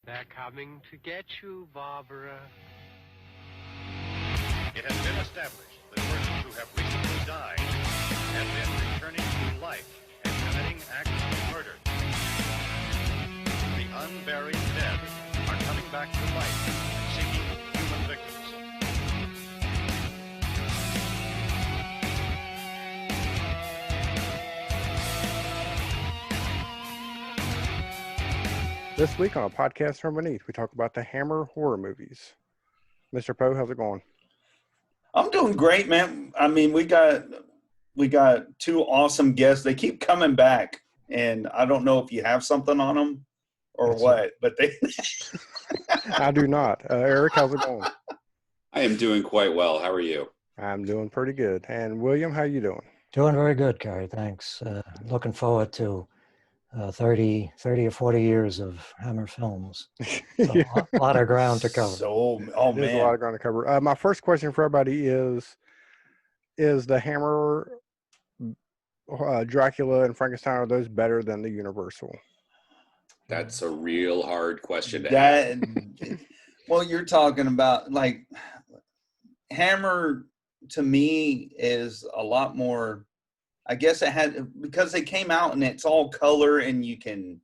They're coming to get you, Barbara. It has been established that persons who have recently died have been returning to life and committing acts of murder. The unburied dead are coming back to life, seeking human victims. This week on a podcast from Beneath, we talk about the Hammer horror movies. Mr. Poe, how's it going? I'm doing great, man. I mean, we got two awesome guests. They keep coming back, and I don't know if you have something on them or what, but they. I do not. Eric, how's it going? I am doing quite well. How are you? I'm doing pretty good. And William, how you doing? Doing very good, Gary. Thanks. Looking forward to 30 or 40 years of Hammer films. So Yeah. a lot of ground to cover. There's a lot of ground to cover. My first question for everybody is the Hammer, Dracula, and Frankenstein, are those better than the Universal? That's a real hard question to That, ask. well, you're talking about, like, Hammer to me is a lot more. I guess it had, because they came out and it's all color and you can,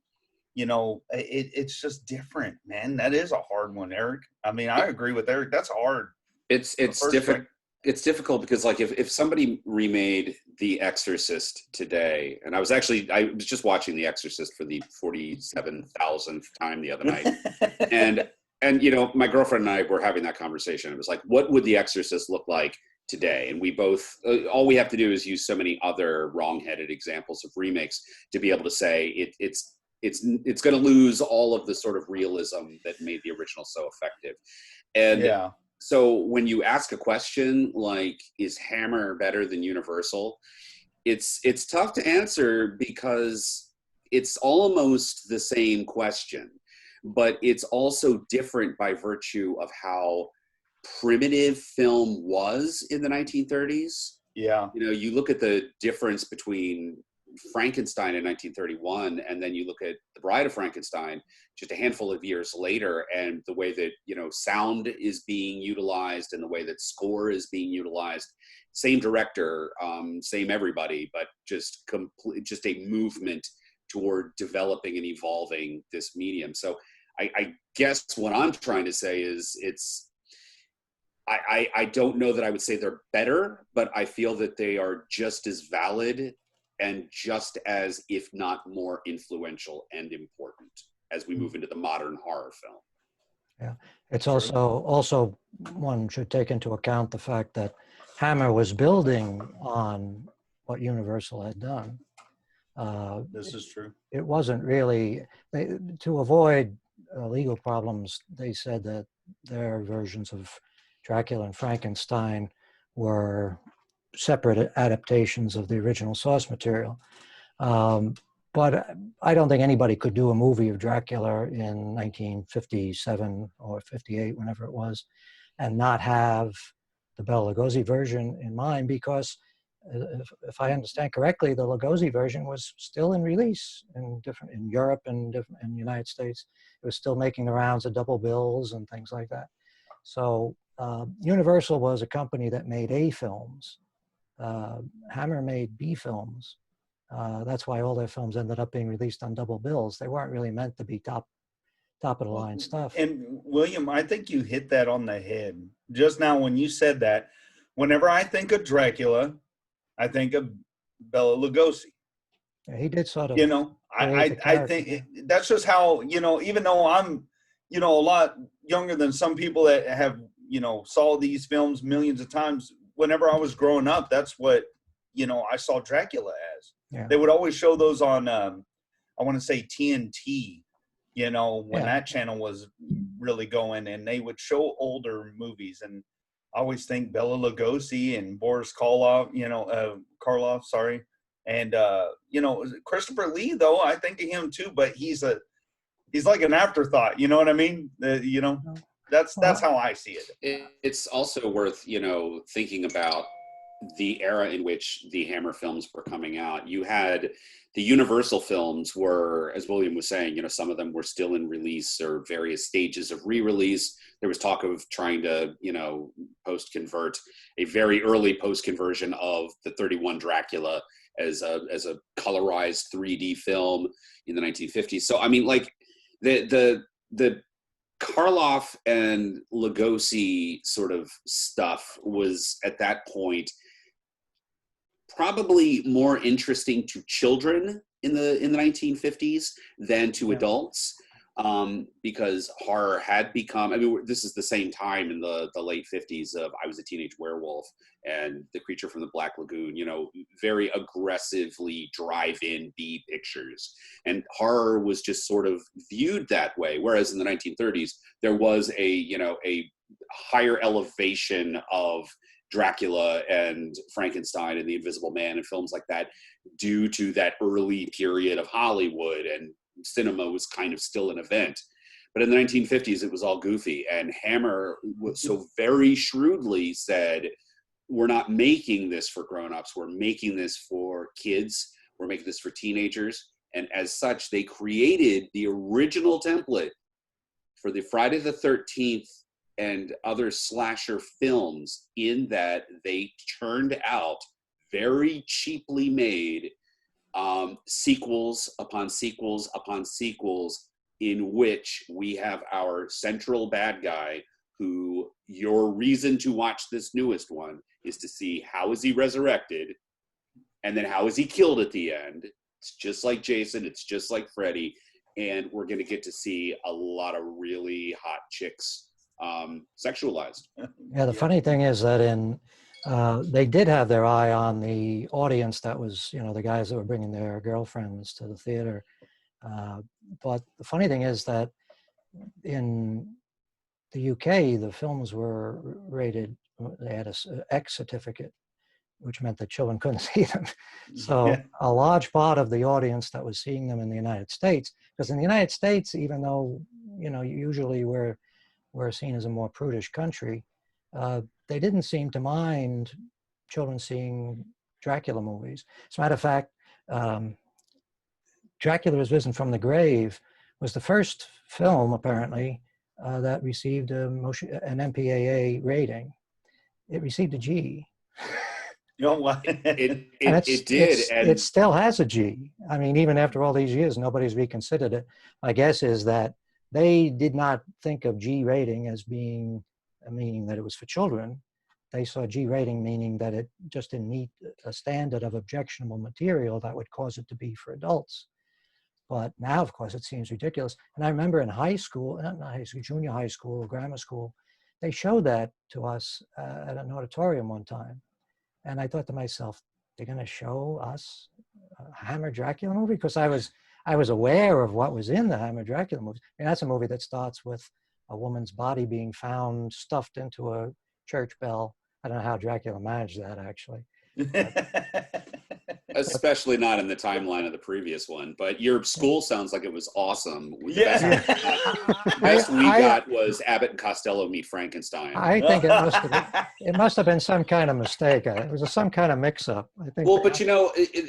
it's just different, man. That is a hard one, Eric. I mean, I agree with Eric. That's hard. It's difficult. It's difficult because, like, if somebody remade The Exorcist today, and I was just watching The Exorcist for the 47,000th time the other night, and my girlfriend and I were having that conversation. It was like, what would The Exorcist look like today? And we both, all we have to do is use so many other wrong-headed examples of remakes to be able to say it's going to lose all of the sort of realism that made the original so effective. And yeah. So when you ask a question like, is Hammer better than Universal? It's tough to answer because it's almost the same question, but it's also different by virtue of how primitive film was in the 1930s. Yeah. You look at the difference between Frankenstein in 1931 and then you look at The Bride of Frankenstein just a handful of years later, and the way that sound is being utilized and the way that score is being utilized, same director, same everybody, but just a movement toward developing and evolving this medium. So I guess what I'm trying to say is I don't know that I would say they're better, but I feel that they are just as valid and just as, if not more, influential and important as we move into the modern horror film. Yeah, it's also one should take into account the fact that Hammer was building on what Universal had done. This is true. It wasn't really, to avoid legal problems, they said that their versions of Dracula and Frankenstein were separate adaptations of the original source material. But I don't think anybody could do a movie of Dracula in 1957 or 58, whenever it was, and not have the Bela Lugosi version in mind, because if I understand correctly, the Lugosi version was still in release in Europe and in the United States. It was still making the rounds of double bills and things like that. So Universal was a company that made A films. Hammer made B films. That's why all their films ended up being released on double bills. They weren't really meant to be top of the line stuff. And William, I think you hit that on the head just now when you said that. Whenever I think of Dracula, I think of Bela Lugosi. Yeah, he did sort of. I think that's just how, even though I'm, a lot younger than some people that have, saw these films millions of times. Whenever I was growing up, that's what, I saw Dracula as. Yeah. They would always show those on, I want to say TNT, when that channel was really going, and they would show older movies. And I always think Bela Lugosi and Boris Karloff, Karloff, sorry. And, Christopher Lee, though, I think of him too, but he's like an afterthought. You know what I mean? That's how I see it. It's also worth, thinking about the era in which the Hammer films were coming out. You had the Universal films were, as William was saying, some of them were still in release or various stages of re-release. There was talk of trying to, post-convert a very early post-conversion of the 31 Dracula as a colorized 3D film in the 1950s. So, I mean, like the Karloff and Lugosi sort of stuff was at that point probably more interesting to children in the 1950s than to adults, because horror had become, I mean, this is the same time in the late 50s of I Was a Teenage Werewolf and The Creature from the Black Lagoon, very aggressively drive-in B pictures. And horror was just sort of viewed that way. Whereas in the 1930s, there was a higher elevation of Dracula and Frankenstein and The Invisible Man and films like that due to that early period of Hollywood, and cinema was kind of still an event. But in the 1950s, it was all goofy, and Hammer so very shrewdly said, we're not making this for grown-ups, we're making this for kids, we're making this for teenagers. And as such, they created the original template for the Friday the 13th and other slasher films, in that they turned out very cheaply made sequels upon sequels upon sequels, in which we have our central bad guy who, your reason to watch this newest one is to see how is he resurrected and then how is he killed at the end. It's just like Jason, it's just like Freddy, and we're going to get to see a lot of really hot chicks sexualized. Yeah, the funny thing is that they did have their eye on the audience that was, the guys that were bringing their girlfriends to the theater. But the funny thing is that in the UK, the films were rated, they had an X certificate, which meant that children couldn't see them. So a large part of the audience that was seeing them in the United States, because in the United States, even though, usually we're seen as a more prudish country, they didn't seem to mind children seeing Dracula movies. As a matter of fact, Dracula is Risen from the Grave was the first film, apparently, that received an MPAA rating. It received a G. It did. It still has a G. I mean, even after all these years, nobody's reconsidered it. My guess is that they did not think of G rating as being meaning that it was for children. They saw G rating meaning that it just didn't meet a standard of objectionable material that would cause it to be for adults. But now, of course, it seems ridiculous. And I remember in high school, not high school, junior high school, grammar school, they showed that to us at an auditorium one time. And I thought to myself, they're going to show us a Hammer Dracula movie? Because I was aware of what was in the Hammer Dracula movie. And that's a movie that starts with a woman's body being found stuffed into a church bell. I don't know how Dracula managed that, actually. Especially not in the timeline of the previous one. But your school sounds like it was awesome. The best we got was Abbott and Costello Meet Frankenstein. I think it must have been some kind of mistake. It was some kind of mix-up, I think. Well, but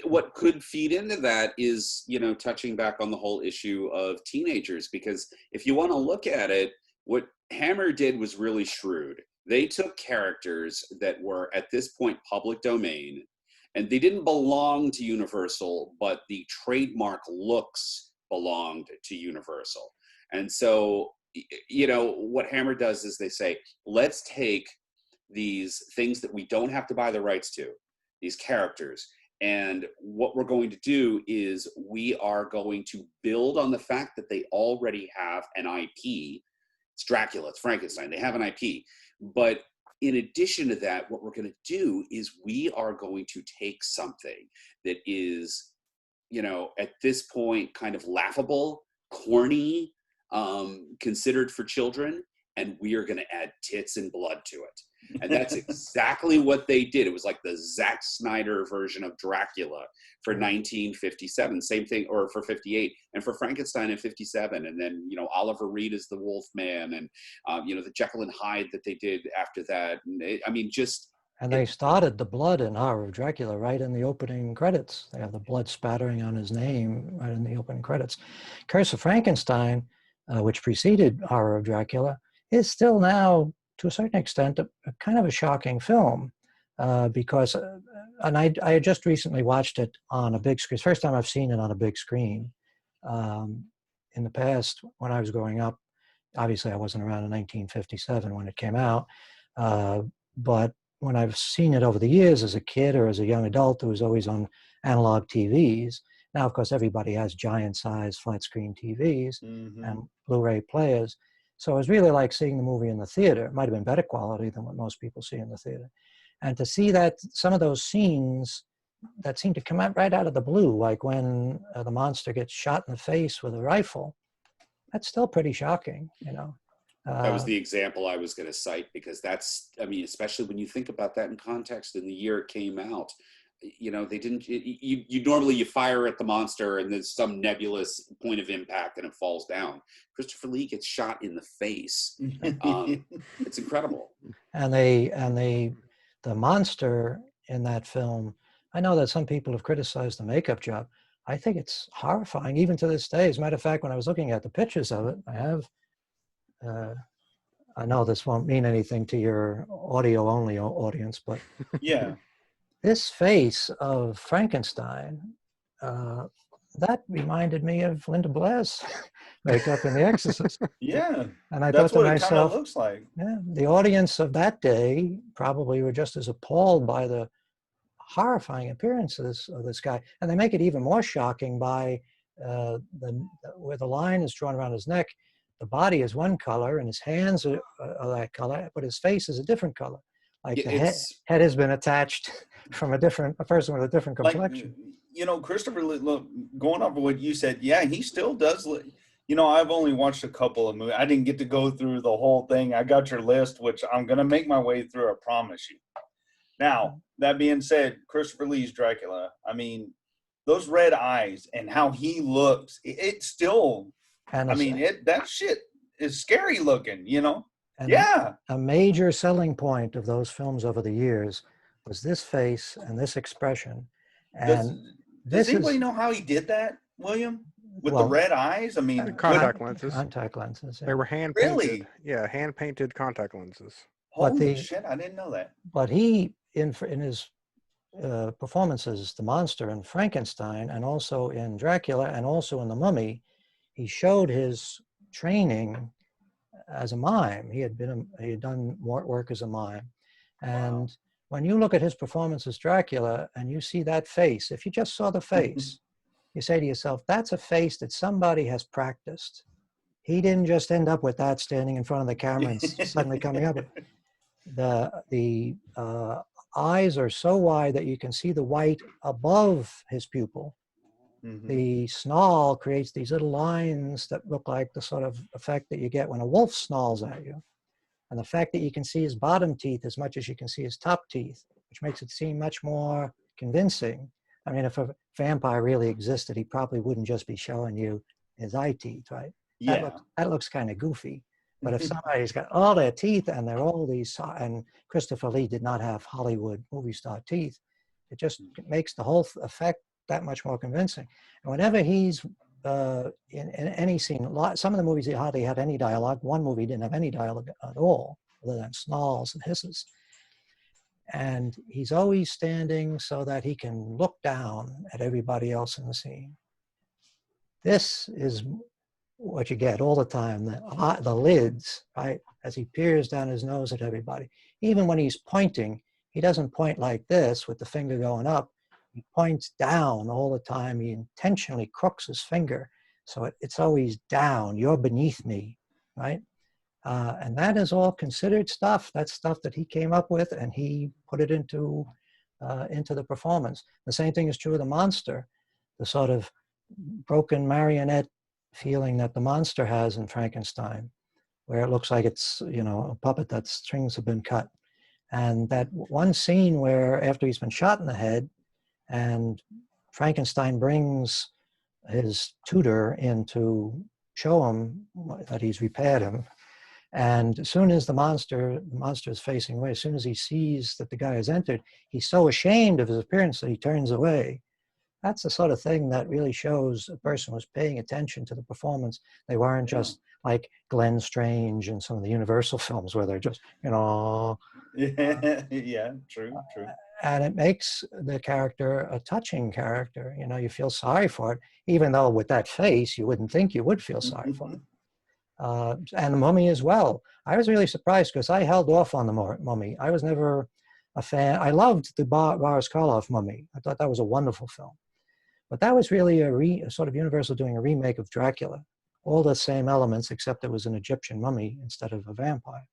what could feed into that is, touching back on the whole issue of teenagers, because if you want to look at it, what Hammer did was really shrewd. They took characters that were at this point public domain, and they didn't belong to Universal, but the trademark looks belonged to Universal. And so, what Hammer does is they say, let's take these things that we don't have to buy the rights to, these characters, and what we're going to do is we are going to build on the fact that they already have an IP. It's Dracula, it's Frankenstein, they have an IP. But in addition to that, what we're going to do is we are going to take something that is, at this point kind of laughable, corny, considered for children, and we are going to add tits and blood to it. And that's exactly what they did. It was like the Zack Snyder version of Dracula for 1957, same thing, or for 58, and for Frankenstein in 57. And then, Oliver Reed is the Wolf Man, and, the Jekyll and Hyde that they did after that. And just And they started the blood in Horror of Dracula right in the opening credits. They have the blood spattering on his name right in the opening credits. Curse of Frankenstein, which preceded Horror of Dracula, is still now, to a certain extent, a kind of a shocking film because, and I had just recently watched it on a big screen. First time I've seen it on a big screen. In the past, when I was growing up, obviously I wasn't around in 1957 when it came out, but when I've seen it over the years as a kid or as a young adult, it was always on analog TVs. Now, of course, everybody has giant-sized flat-screen TVs and Blu-ray players. So it was really like seeing the movie in the theater. It might have been better quality than what most people see in the theater. And to see that some of those scenes that seem to come out right out of the blue, like when the monster gets shot in the face with a rifle, that's still pretty shocking, you know. That was the example I was going to cite, because that's, I mean, especially when you think about that in context in the year it came out, you know, they didn't, you normally you fire at the monster and there's some nebulous point of impact and it falls down. Christopher Lee gets shot in the face. It's incredible. And the monster in that film, I know that some people have criticized the makeup job. I think it's horrifying, even to this day. As a matter of fact, when I was looking at the pictures of it, I know this won't mean anything to your audio-only audience, but Yeah. this face of Frankenstein, that reminded me of Linda Blair's makeup in The Exorcist. Yeah. And I That's thought to what it kind myself, of looks like. yeah, the audience of that day probably were just as appalled by the horrifying appearances of this guy. And they make it even more shocking by where the line is drawn around his neck. The body is one color and his hands are that color, but his face is a different color. Like the head has been attached from a person with a different complexion. Like, you know, Christopher, look, going off of what you said, yeah, he still does. You know, I've only watched a couple of movies. I didn't get to go through the whole thing. I got your list, which I'm going to make my way through, I promise you. Now, that being said, Christopher Lee's Dracula, I mean, those red eyes and how he looks, it still, And I mean, that shit is scary looking, you know? And yeah. A major selling point of those films over the years was this face and this expression. And does anybody know how he did that, William? With the red eyes? I mean, contact lenses. Contact lenses. Yeah. They were hand painted. Really? Yeah, hand painted contact lenses. Holy shit! I didn't know that. But he, in his performances, the monster in Frankenstein, and also in Dracula, and also in The Mummy, he showed his training as a mime. He had done more work as a mime, and when you look at his performance as Dracula and you see that face, if you just saw the face, you say to yourself, that's a face that somebody has practiced. He didn't just end up with that standing in front of the camera and suddenly coming up with it. The eyes are so wide that you can see the white above his pupil. The snarl creates these little lines that look like the sort of effect that you get when a wolf snarls at you. And the fact that you can see his bottom teeth as much as you can see his top teeth, which makes it seem much more convincing. I mean, if a vampire really existed, he probably wouldn't just be showing you his eye teeth, right? Yeah. That looks kind of goofy. But if somebody's got all their teeth and they're all these, and Christopher Lee did not have Hollywood movie star teeth, it just makes the whole effect that much more convincing. And whenever he's in any scene, some of the movies he hardly had any dialogue. One movie didn't have any dialogue at all, other than snarls and hisses. And he's always standing so that he can look down at everybody else in the scene. This is what you get all the time, the lids, right? As he peers down his nose at everybody. Even when he's pointing, he doesn't point like this with the finger going up. He points down all the time. He intentionally crooks his finger. So it's always down. You're beneath me, right? And that is all considered stuff. That's stuff that he came up with, and he put it into the performance. The same thing is true of the monster, the sort of broken marionette feeling that the monster has in Frankenstein, where it looks like it's, a puppet that strings have been cut. And that one scene where after he's been shot in the head and Frankenstein brings his tutor in to show him that he's repaired him, And as soon as the monster is facing away, as soon as he sees that the guy has entered, he's so ashamed of his appearance that he turns away. That's the sort of thing that really shows a person was paying attention to the performance. They weren't just like Glenn Strange and some of the Universal films where they're just, Yeah, true. And it makes the character a touching character. You feel sorry for it, even though with that face, you wouldn't think you would feel sorry for it. And the Mummy as well. I was really surprised because I held off on the Mummy. I was never a fan. I loved the Boris Karloff Mummy. I thought that was a wonderful film. But that was really a sort of Universal doing a remake of Dracula. All the same elements, except it was an Egyptian mummy instead of a vampire.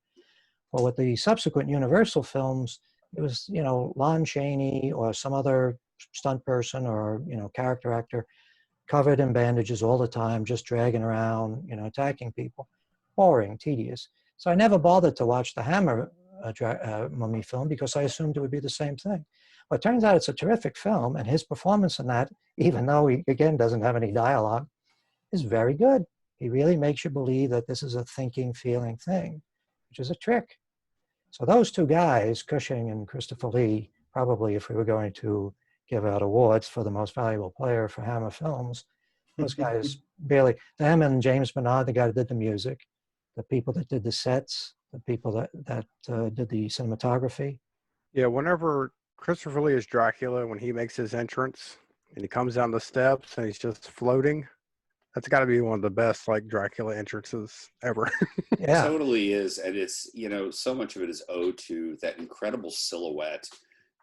Well, with the subsequent Universal films, it was, Lon Chaney or some other stunt person or, character actor covered in bandages all the time, just dragging around, attacking people. Boring, tedious. So I never bothered to watch the Hammer Mummy film because I assumed it would be the same thing. Well, it turns out it's a terrific film, and his performance in that, even though he, again, doesn't have any dialogue, is very good. He really makes you believe that this is a thinking, feeling thing, which is a trick. So those two guys, Cushing and Christopher Lee, probably if we were going to give out awards for the most valuable player for Hammer films, those guys barely, them and James Bernard, the guy that did the music, the people that did the sets, the people that did the cinematography. Yeah, whenever Christopher Lee is Dracula, when he makes his entrance and he comes down the steps and he's just floating, that's got to be one of the best Dracula entrances ever. Yeah, it totally is. And it's, so much of it is owed to that incredible silhouette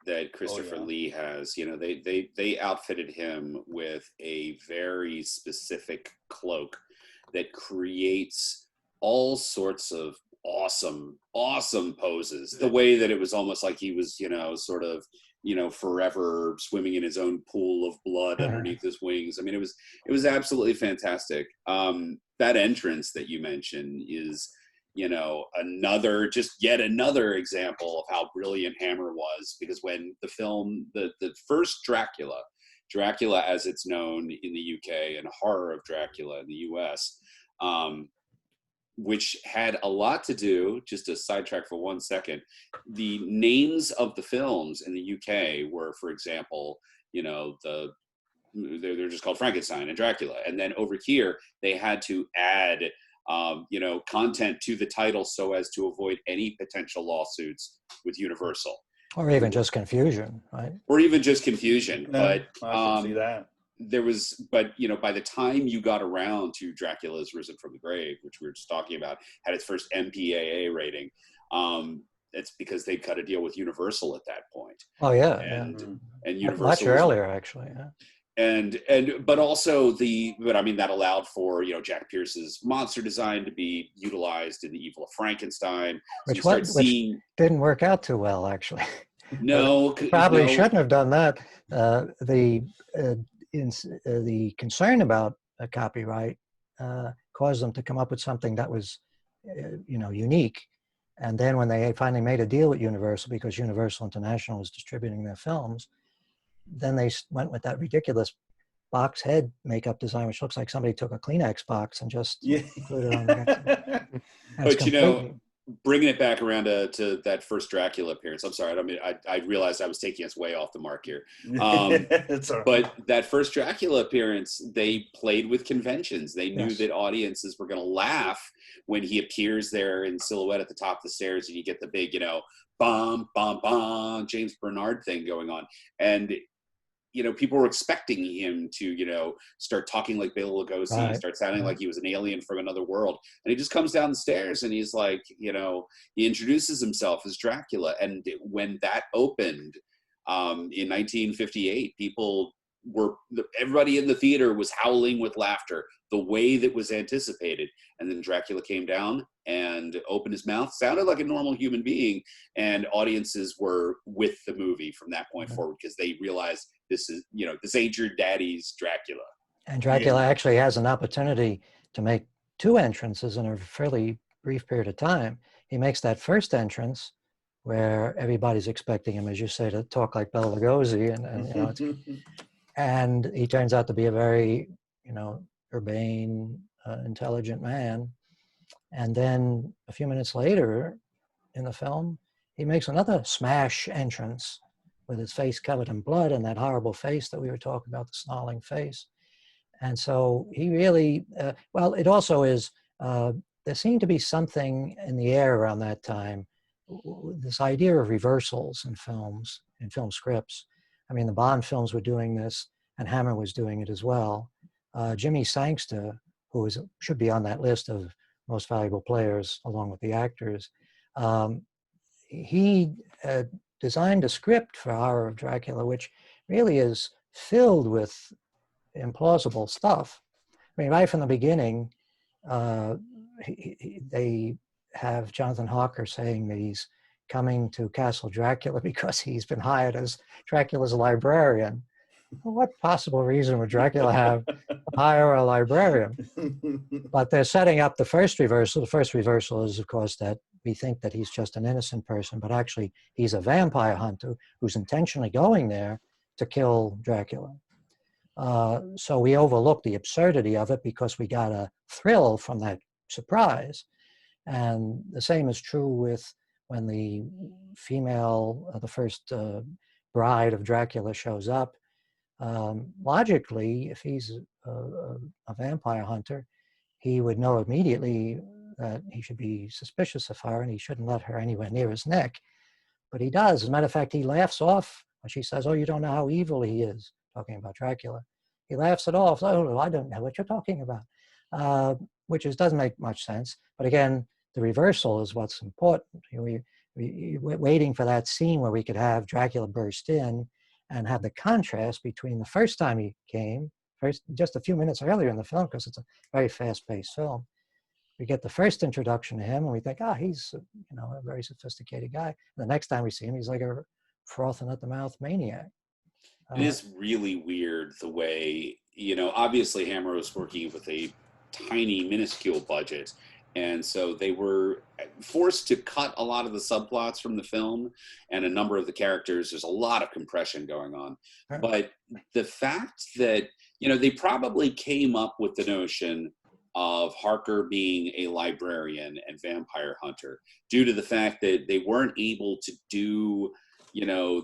that Christopher Lee has. They outfitted him with a very specific cloak that creates all sorts of awesome poses. The way that it was almost like he was, sort of, forever swimming in his own pool of blood underneath his wings. I mean, it was absolutely fantastic. That entrance that you mentioned is, yet another example of how brilliant Hammer was, because when the film, the first Dracula as it's known in the UK, and Horror of Dracula in the US, which had a lot to do, just to sidetrack for 1 second, the names of the films in the UK were, for example, they're just called Frankenstein and Dracula. And then over here, they had to add, content to the title so as to avoid any potential lawsuits with Universal. or even just confusion, right? Or even just confusion. No, but I can see that. By the time you got around to Dracula's Risen from the Grave, which we were just talking about, had its first MPAA rating, it's because they cut a deal with Universal at that point. Oh yeah, and Universal much earlier actually. Yeah. But also that allowed for Jack Pierce's monster design to be utilized in The Evil of Frankenstein. Which didn't work out too well, actually. No, probably shouldn't have done that. The concern about a copyright caused them to come up with something that was, unique. And then when they finally made a deal with Universal, because Universal International was distributing their films, then they went with that ridiculous box head makeup design, which looks like somebody took a Kleenex box and just put it on there. But bringing it back around to that first Dracula appearance, I'm sorry, I realized I was taking us way off the mark here. But that first Dracula appearance, they played with conventions. They knew that audiences were going to laugh when he appears there in silhouette at the top of the stairs, and you get the big, bum, bum, bum, James Bernard thing going on. And people were expecting him to, start talking like Bela Lugosi, start sounding like he was an alien from another world. And he just comes down the stairs and he's like, he introduces himself as Dracula. And when that opened in 1958, everybody in the theater was howling with laughter, the way that was anticipated. And then Dracula came down and opened his mouth, sounded like a normal human being, and audiences were with the movie from that point forward, because they realized this ain't your daddy's Dracula. And Dracula actually has an opportunity to make two entrances in a fairly brief period of time. He makes that first entrance where everybody's expecting him, as you say, to talk like Bela Lugosi, and he turns out to be a very, urbane, intelligent man. And then a few minutes later in the film, he makes another smash entrance with his face covered in blood and that horrible face that we were talking about, the snarling face. And so he really, well, it also is, there seemed to be something in the air around that time, this idea of reversals in films, in film scripts. I mean, the Bond films were doing this, and Hammer was doing it as well. Jimmy Sangster, who should be on that list of most valuable players along with the actors, he designed a script for Horror of Dracula, which really is filled with implausible stuff. I mean, right from the beginning, they have Jonathan Harker saying that he's coming to Castle Dracula because he's been hired as Dracula's librarian. Well, what possible reason would Dracula have to hire a librarian? But they're setting up the first reversal. The first reversal is, of course, that we think that he's just an innocent person, but actually he's a vampire hunter who's intentionally going there to kill Dracula. So we overlook the absurdity of it because we got a thrill from that surprise. And the same is true with when the female, the first bride of Dracula shows up. Logically, if he's a vampire hunter, he would know immediately that he should be suspicious of her and he shouldn't let her anywhere near his neck. But he does. As a matter of fact, he laughs off when she says, "Oh, you don't know how evil he is," talking about Dracula. He laughs it off. "Oh, I don't know what you're talking about," which doesn't make much sense. But again, the reversal is what's important. We're waiting for that scene where we could have Dracula burst in and have the contrast between the first time he came, just a few minutes earlier in the film, because it's a very fast-paced film. We get the first introduction to him, and we think, he's a very sophisticated guy. And the next time we see him, he's like a frothing at the mouth maniac. It is really weird the way, obviously Hammer was working with a tiny, minuscule budget. And so they were forced to cut a lot of the subplots from the film and a number of the characters. There's a lot of compression going on. Right. But the fact that, they probably came up with the notion of Harker being a librarian and vampire hunter due to the fact that they weren't able to do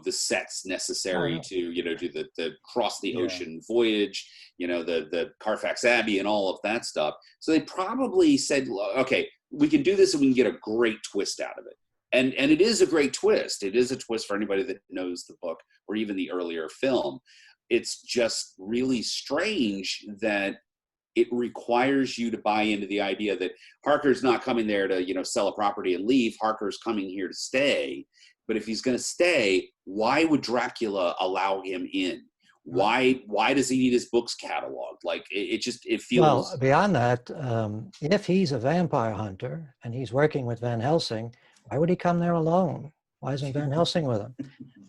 the sets necessary to, do the cross the ocean voyage, the Carfax Abbey and all of that stuff. So they probably said, okay, we can do this and we can get a great twist out of it. And it is a great twist. It is a twist for anybody that knows the book or even the earlier film. It's just really strange that it requires you to buy into the idea that Harker's not coming there to, sell a property and leave. Harker's coming here to stay. But if he's going to stay, why would Dracula allow him in? Why does he need his books cataloged? Like, it feels... Well, beyond that, if he's a vampire hunter and he's working with Van Helsing, why would he come there alone? Why isn't Van Helsing with him?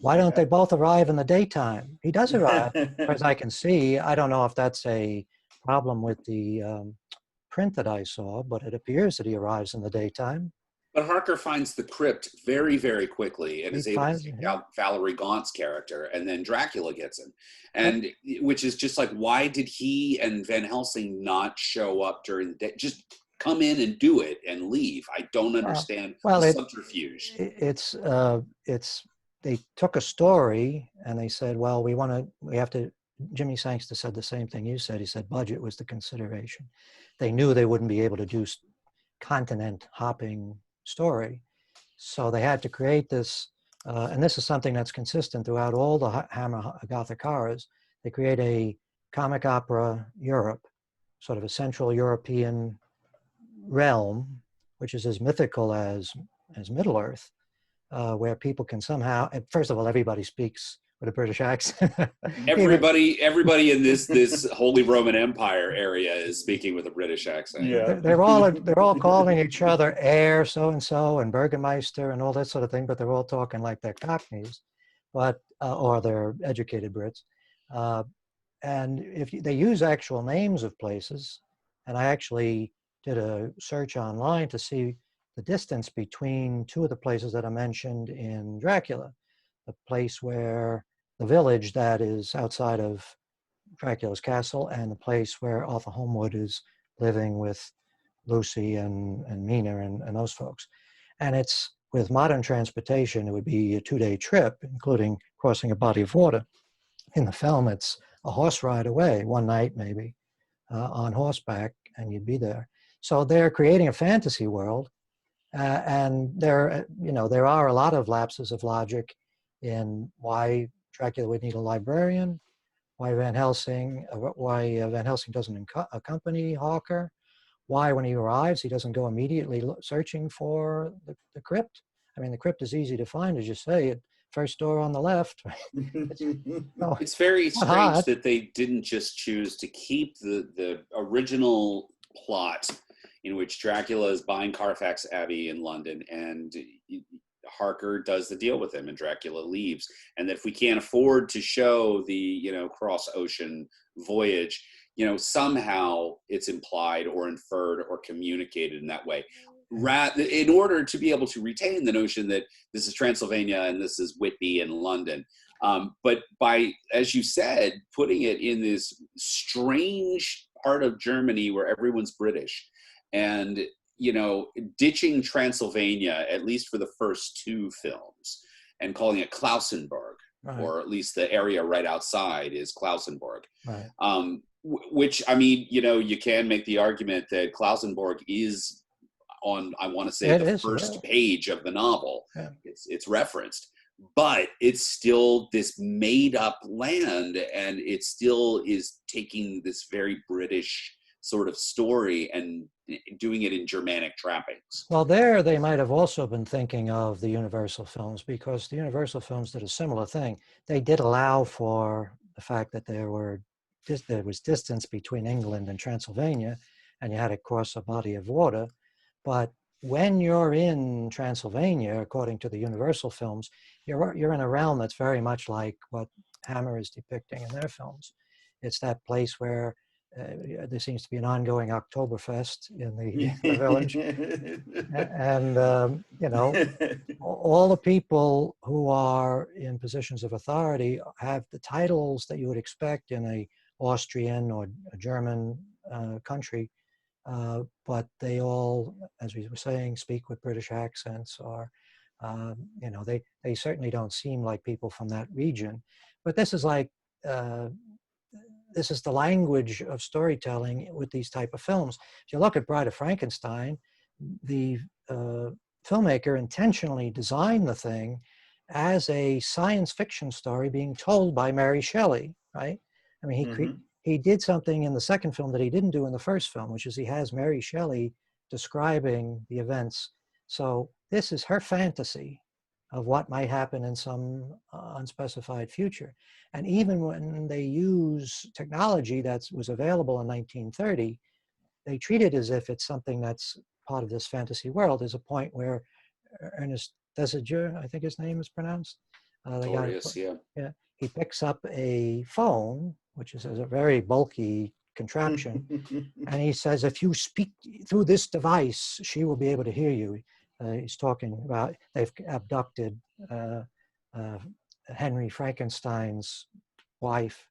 Why don't they both arrive in the daytime? He does arrive, as far as I can see. I don't know if that's a problem with the print that I saw, but it appears that he arrives in the daytime. But Harker finds the crypt very, very quickly and is able to take out Valerie Gaunt's character, and then Dracula gets him. And which is just like, why did he and Van Helsing not show up during the day? Just come in and do it and leave. I don't understand the subterfuge. They took a story and they said, well, we have to, Jimmy Sangster said the same thing you said. He said budget was the consideration. They knew they wouldn't be able to do continent hopping story. So they had to create this, and this is something that's consistent throughout all the Hammer Gothic horrors. They create a comic opera Europe, sort of a Central European realm, which is as mythical as Middle Earth, where people can somehow, first of all, everybody speaks with a British accent. Everybody in this Holy Roman Empire area is speaking with a British accent. Yeah. They're all calling each other Heir so-and-so and Burgermeister and all that sort of thing, but they're all talking like they're Cockneys, or they're educated Brits. And if they use actual names of places, and I actually did a search online to see the distance between two of the places that are mentioned in Dracula. The place where the village that is outside of Dracula's castle, and the place where Arthur Holmwood is living with Lucy and Mina and those folks. And it's, with modern transportation, it would be a 2-day trip, including crossing a body of water. In the film, it's a horse ride away, one night maybe, on horseback, and you'd be there. So they're creating a fantasy world, and there are a lot of lapses of logic in why Dracula would need a librarian, why Van Helsing doesn't accompany Hawker, why when he arrives he doesn't go immediately searching for the crypt. I mean, the crypt is easy to find, as you say, first door on the left. It's very strange that they didn't just choose to keep the original plot in which Dracula is buying Carfax Abbey in London, and Harker does the deal with him, and Dracula leaves. And that if we can't afford to show the cross ocean voyage, somehow it's implied or inferred or communicated in that way, in order to be able to retain the notion that this is Transylvania and this is Whitby and London. But by, as you said, putting it in this strange part of Germany where everyone's British, and ditching Transylvania, at least for the first 2 films, and calling it Klausenburg, right. Or at least the area right outside is Klausenburg. Right. Which, I mean, you can make the argument that Klausenburg is on, I want to say, the first page of the novel. Yeah. It's referenced, but it's still this made up land, and it still is taking this very British sort of story and doing it in Germanic trappings. Well, there they might have also been thinking of the Universal films, because the Universal films did a similar thing. They did allow for the fact that there was distance between England and Transylvania, and you had to cross a body of water. But when you're in Transylvania, according to the Universal films, you're in a realm that's very much like what Hammer is depicting in their films. It's that place where there seems to be an ongoing Oktoberfest in the village. And, all the people who are in positions of authority have the titles that you would expect in a Austrian or a German country, but they all, as we were saying, speak with British accents, or, they certainly don't seem like people from that region. But this is like, this is the language of storytelling with these type of films. If you look at Bride of Frankenstein, the filmmaker intentionally designed the thing as a science fiction story being told by Mary Shelley, right? I mean, he did something in the second film that he didn't do in the first film, which is he has Mary Shelley describing the events. So this is her fantasy of what might happen in some unspecified future. And even when they use technology that was available in 1930, they treat it as if it's something that's part of this fantasy world. There's a point where Ernest Thesiger, I think his name is pronounced. Yeah. He picks up a phone, which is a very bulky contraption, and he says, if you speak through this device, she will be able to hear you. He's talking about they've abducted Henry Frankenstein's wife,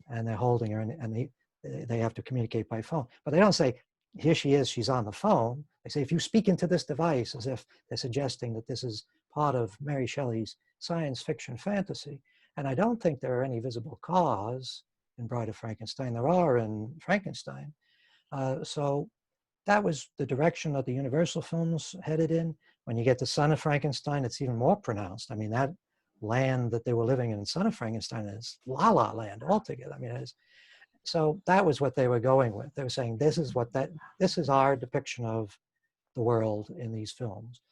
and they're holding her, and they have to communicate by phone. But they don't say, here she is, she's on the phone. They say, if you speak into this device, as if they're suggesting that this is part of Mary Shelley's science fiction fantasy. And I don't think there are any visible cars in Bride of Frankenstein. There are in Frankenstein. So that was the direction that the Universal films headed in. When you get to Son of Frankenstein, it's even more pronounced. I mean, that land that they were living in Son of Frankenstein is La La Land altogether. I mean, so that was what they were going with. They were saying, this is our depiction of the world in these films.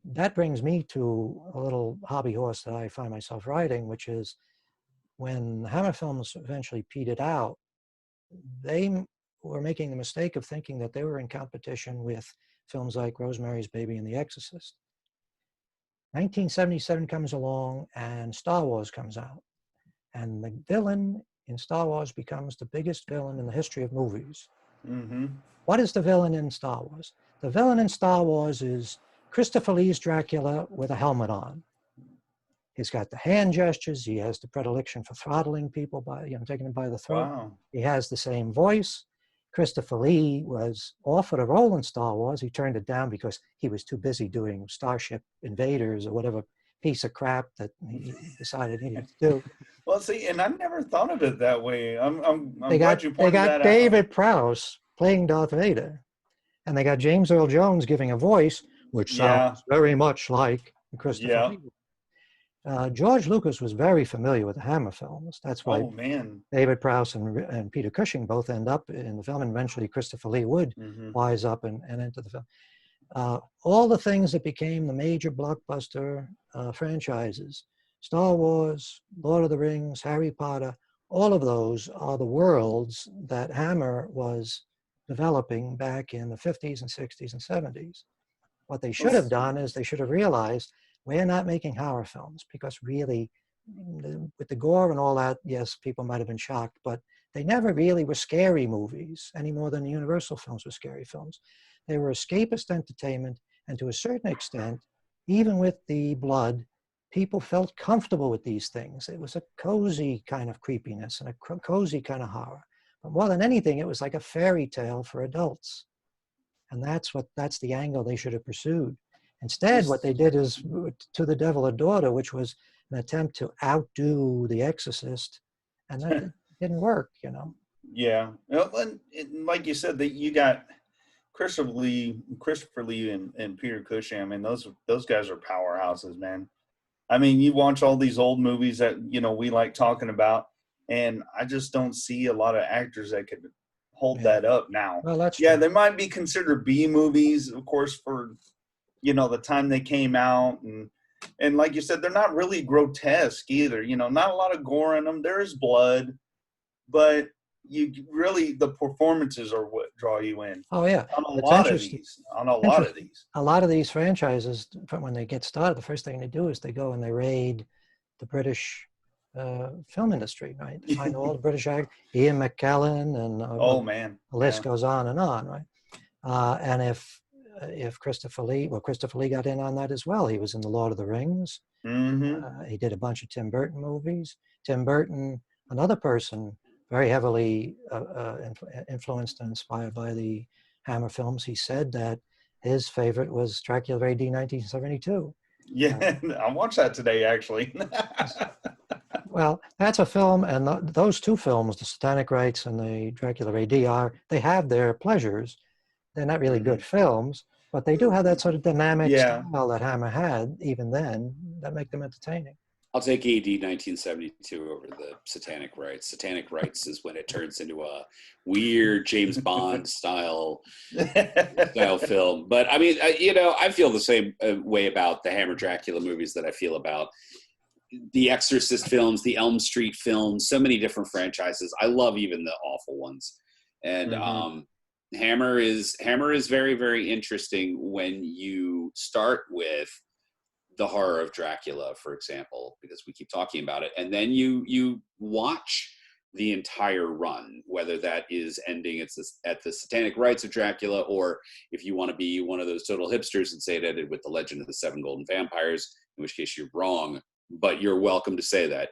That brings me to a little hobby horse that I find myself riding, which is when Hammer films eventually petered out, they were making the mistake of thinking that they were in competition with films like Rosemary's Baby and The Exorcist. 1977 comes along and Star Wars comes out. And the villain in Star Wars becomes the biggest villain in the history of movies. Mm-hmm. What is the villain in Star Wars? The villain in Star Wars is Christopher Lee's Dracula with a helmet on. He's got the hand gestures. He has the predilection for throttling people by, taking them by the throat. Wow. He has the same voice. Christopher Lee was offered a role in Star Wars. He turned it down because he was too busy doing Starship Invaders or whatever piece of crap that he decided he needed to do. Well, see, and I never thought of it that way. I'm They glad you pointed that got out. David Prowse playing Darth Vader, and they got James Earl Jones giving a voice, which sounds very much like Christopher Lee. George Lucas was very familiar with the Hammer films. That's why David Prowse and Peter Cushing both end up in the film, and eventually Christopher Lee would wise up and enter the film. All the things that became the major blockbuster franchises, Star Wars, Lord of the Rings, Harry Potter, all of those are the worlds that Hammer was developing back in the 50s and 60s and 70s. What they should have done is they should have realized we're not making horror films, because really, with the gore and all that, yes, people might have been shocked, but they never really were scary movies any more than the Universal films were scary films. They were escapist entertainment, and to a certain extent, even with the blood, people felt comfortable with these things. It was a cozy kind of creepiness and a cozy kind of horror. But more than anything, it was like a fairy tale for adults. And that's the angle they should have pursued. Instead, what they did is To the Devil a Daughter, which was an attempt to outdo The Exorcist, and that didn't work, you know. Yeah, and like you said, that you got Christopher Lee, and Peter Cushing. I mean, those guys are powerhouses, man. I mean, you watch all these old movies that we like talking about, and I just don't see a lot of actors that could hold that up now. Well, that's true. They might be considered B movies, of course, for the time they came out, and like you said, they're not really grotesque either. Not a lot of gore in them. There is blood, but the performances are what draw you in. Oh yeah, on a lot of these. A lot of these franchises, when they get started, the first thing they do is they go and they raid the British film industry, right? They find all the British actors, Ian McKellen, and the list goes on, right? And if Christopher Lee got in on that as well. He was in The Lord of the Rings. He did a bunch of Tim Burton movies. Tim Burton, another person very heavily influenced and inspired by the Hammer films. He said that his favorite was Dracula A.D. 1972. Yeah, I watched that today, actually. Well, that's a film, and those two films, the Satanic Rites and the Dracula A.D., they have their pleasures. They're not really good films, but they do have that sort of dynamic style that Hammer had even then that make them entertaining. I'll take A.D. 1972 over the Satanic Rites. Satanic Rites is when it turns into a weird James Bond style film. But I mean, I feel the same way about the Hammer Dracula movies that I feel about the Exorcist films, the Elm Street films, so many different franchises. I love even the awful ones. And Hammer is very, very interesting when you start with the horror of Dracula, for example, because we keep talking about it. And then you watch the entire run, whether that is ending at the Satanic Rites of Dracula, or if you want to be one of those total hipsters and say it ended with the Legend of the Seven Golden Vampires, in which case you're wrong, but you're welcome to say that.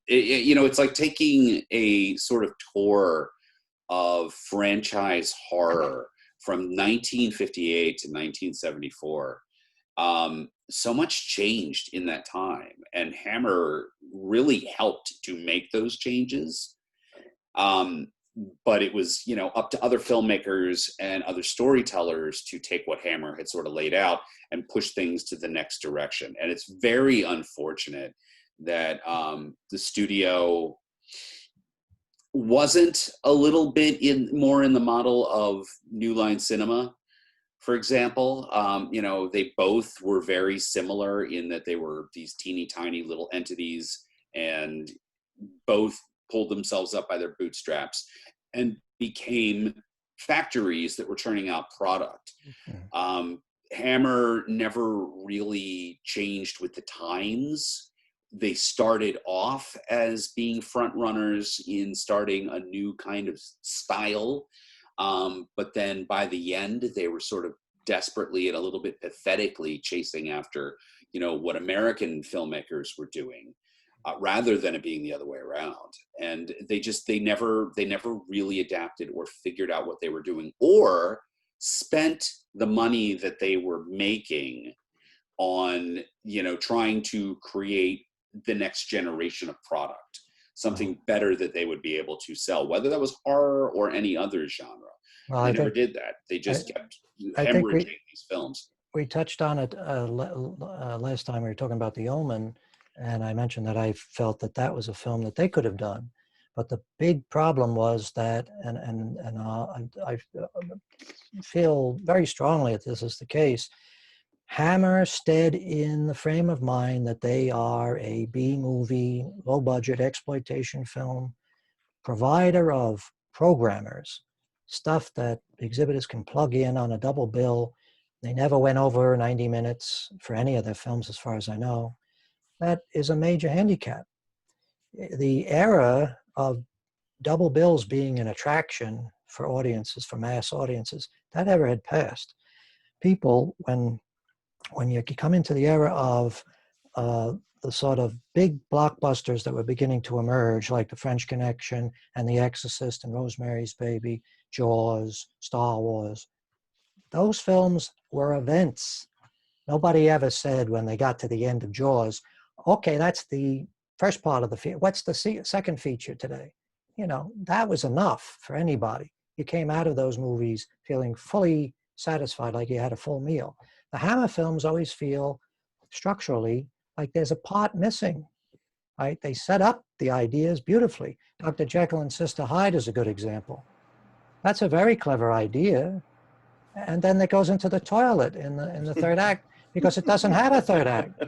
It's like taking a sort of tour of franchise horror from 1958 to 1974. So much changed in that time, and Hammer really helped to make those changes. But it was, up to other filmmakers and other storytellers to take what Hammer had sort of laid out and push things to the next direction. And it's very unfortunate that the studio wasn't a little bit more in the model of New Line Cinema, for example. They both were very similar in that they were these teeny tiny little entities, and both pulled themselves up by their bootstraps and became factories that were churning out product. Hammer never really changed with the times. They started off as being front runners in starting a new kind of style. But then by the end, they were sort of desperately and a little bit pathetically chasing after, what American filmmakers were doing. rather than it being the other way around. And they never really adapted or figured out what they were doing, or spent the money that they were making on, trying to create the next generation of product, something better that they would be able to sell, whether that was horror or any other genre. Well, They never did that. They just kept hemorrhaging these films. We touched on it last time we were talking about The Omen, and I mentioned that I felt that that was a film that they could have done. But the big problem was that, and I feel very strongly that this is the case, Hammer stayed in the frame of mind that they are a B-movie, low-budget exploitation film provider of programmers, stuff that exhibitors can plug in on a double bill. They never went over 90 minutes for any of their films, as far as I know. That is a major handicap. The era of double bills being an attraction for audiences, for mass audiences, that era had passed. People, when you come into the era of the sort of big blockbusters that were beginning to emerge, like The French Connection and The Exorcist and Rosemary's Baby, Jaws, Star Wars, those films were events. Nobody ever said when they got to the end of Jaws, okay, that's the first part of the feature. What's the second feature today? That was enough for anybody. You came out of those movies feeling fully satisfied, like you had a full meal. The Hammer films always feel structurally like there's a part missing, right? They set up the ideas beautifully. Dr. Jekyll and Sister Hyde is a good example. That's a very clever idea. And then it goes into the toilet in the third act because it doesn't have a third act.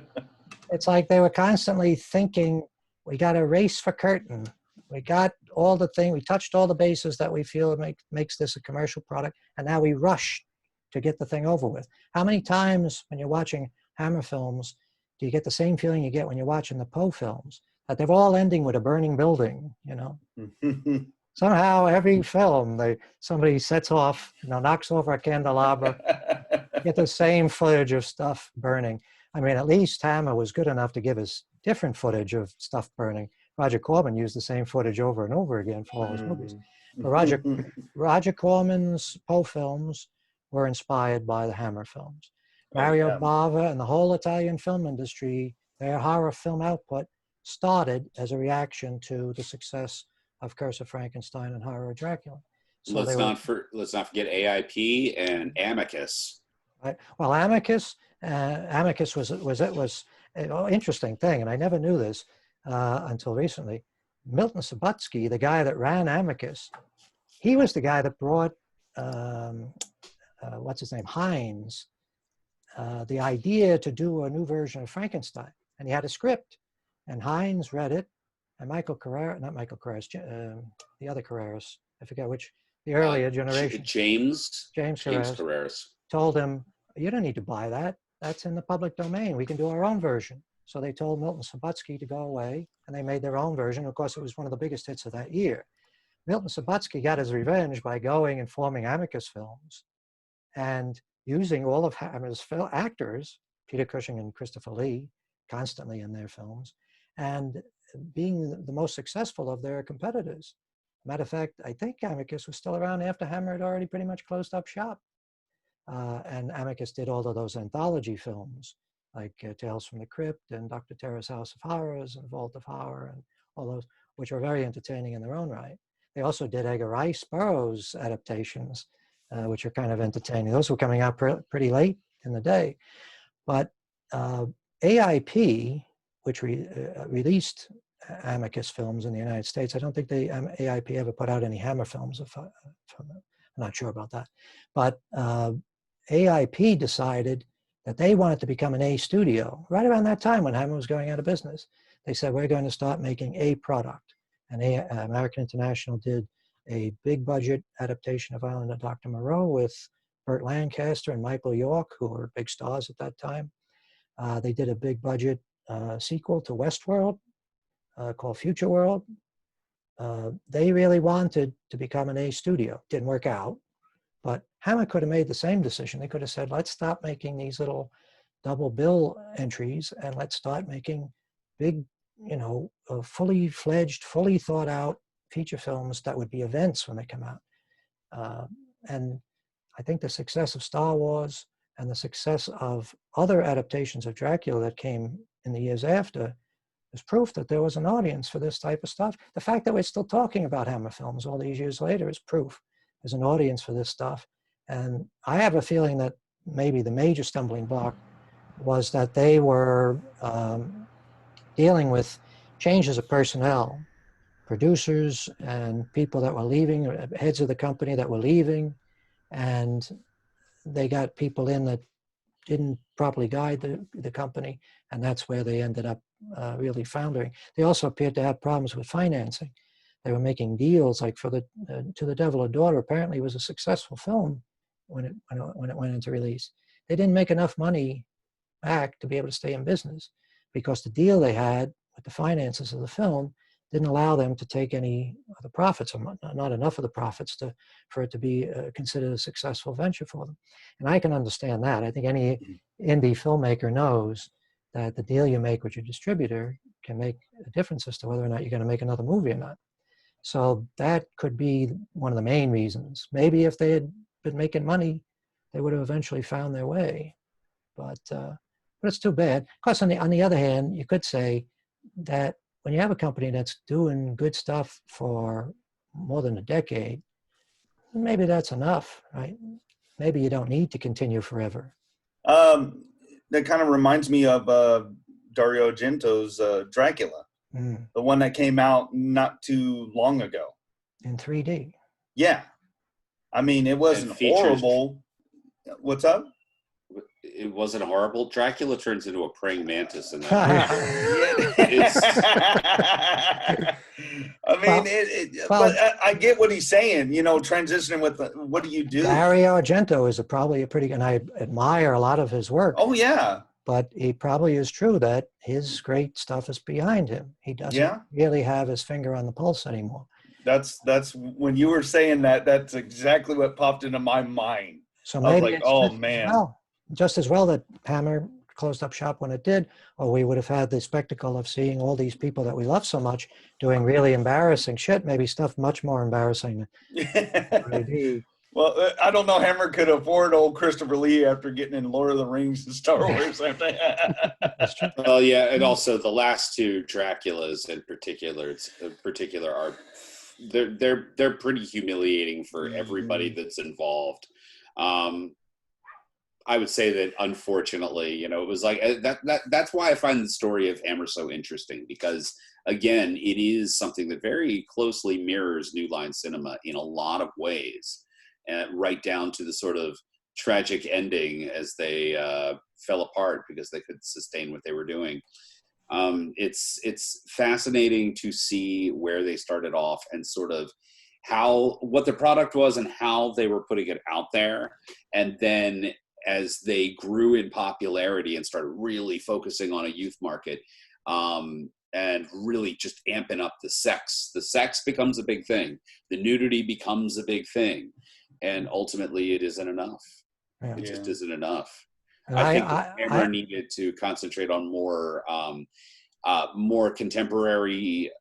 It's like they were constantly thinking, we got a race for curtain. We got all the thing, we touched all the bases that we feel makes this a commercial product, and now we rush to get the thing over with. How many times when you're watching Hammer films do you get the same feeling you get when you're watching the Poe films, that they're all ending with a burning building, Somehow every film, somebody sets off, knocks over a candelabra, get the same footage of stuff burning. I mean, at least Hammer was good enough to give us different footage of stuff burning. Roger Corman used the same footage over and over again for all his movies. But Roger Corman's Poe films were inspired by the Hammer films. Mario Bava and the whole Italian film industry, their horror film output started as a reaction to the success of Curse of Frankenstein and Horror of Dracula. So let's not forget AIP and Amicus. Right. Well, Amicus was an interesting thing, and I never knew this until recently. Milton Subotsky, the guy that ran Amicus, he was the guy that brought what's his name, Hines, the idea to do a new version of Frankenstein, and he had a script, and Hines read it. And Michael Carrera, not Michael Carreras, the other Carreras, I forget which, the earlier generation. James Carreras told him, you don't need to buy that. That's in the public domain. We can do our own version. So they told Milton Subotsky to go away, and they made their own version. Of course, it was one of the biggest hits of that year. Milton Subotsky got his revenge by going and forming Amicus Films and using all of Hammer's actors, Peter Cushing and Christopher Lee, constantly in their films, and being the most successful of their competitors. Matter of fact, I think Amicus was still around after Hammer had already pretty much closed up shop. And Amicus did all of those anthology films, like Tales from the Crypt and Dr. Terror's House of Horrors and Vault of Horror and all those, which were very entertaining in their own right. They also did Edgar Rice Burroughs adaptations, which are kind of entertaining. Those were coming out pretty late in the day. But AIP, which released Amicus films in the United States. I don't think AIP ever put out any Hammer films. I'm not sure about that. But AIP decided that they wanted to become an A studio right around that time when Hammer was going out of business. They said, we're going to start making a product. And American International did a big budget adaptation of Island of Dr. Moreau with Burt Lancaster and Michael York, who were big stars at that time. They did a big budget sequel to Westworld called Future World. They really wanted to become an A studio. Didn't work out, but Hammer could have made the same decision. They could have said, let's stop making these little double bill entries and let's start making big fully fledged, fully thought out feature films that would be events when they come out. And I think the success of Star Wars and the success of other adaptations of Dracula that came in the years after is proof that there was an audience for this type of stuff. The fact that we're still talking about Hammer films all these years later is proof there's an audience for this stuff. And I have a feeling that maybe the major stumbling block was that they were dealing with changes of personnel, producers and people that were leaving, heads of the company that were leaving, and they got people in that didn't properly guide the company, and that's where they ended up really foundering. They also appeared to have problems with financing. They were making deals like for the To the Devil a Daughter apparently was a successful film when it went into release. They didn't make enough money back to be able to stay in business because the deal they had with the finances of the film didn't allow them to take any of the profits, or not enough of the profits for it to be considered a successful venture for them. And I can understand that. I think any indie filmmaker knows that the deal you make with your distributor can make a difference as to whether or not you're going to make another movie or not. So that could be one of the main reasons. Maybe if they had been making money, they would have eventually found their way. But it's too bad. Of course, on the other hand, you could say that when you have a company that's doing good stuff for more than a decade, maybe that's enough, right? Maybe you don't need to continue forever. That kind of reminds me of Dario Argento's Dracula, the one that came out not too long ago. In 3D. Yeah. I mean, it wasn't horrible. What's up? It wasn't horrible. Dracula turns into a praying mantis in that. But I get what he's saying. Transitioning with what do you do? Dario Argento is probably a pretty, and I admire a lot of his work. Oh yeah. But it probably is true that his great stuff is behind him. He doesn't really have his finger on the pulse anymore. That's when you were saying that. That's exactly what popped into my mind. So maybe I was like, oh man. Just as well that Hammer closed up shop when it did, or we would have had the spectacle of seeing all these people that we love so much doing really embarrassing shit, maybe stuff much more embarrassing than A.D. Well, I don't know. Hammer could afford old Christopher Lee after getting in Lord of the Rings and Star Wars. That's true. Well, yeah, and also the last two Draculas in particular are they're pretty humiliating for everybody that's involved. I would say that unfortunately, it was like that's why I find the story of Hammer so interesting, because again, it is something that very closely mirrors New Line Cinema in a lot of ways, and right down to the sort of tragic ending as they fell apart because they couldn't sustain what they were doing. It's fascinating to see where they started off and sort of what the product was and how they were putting it out there, and then as they grew in popularity and started really focusing on a youth market, and really just amping up the sex becomes a big thing. The nudity becomes a big thing. And ultimately it isn't enough. Yeah. It just isn't enough. I think Hammer needed to concentrate on more contemporary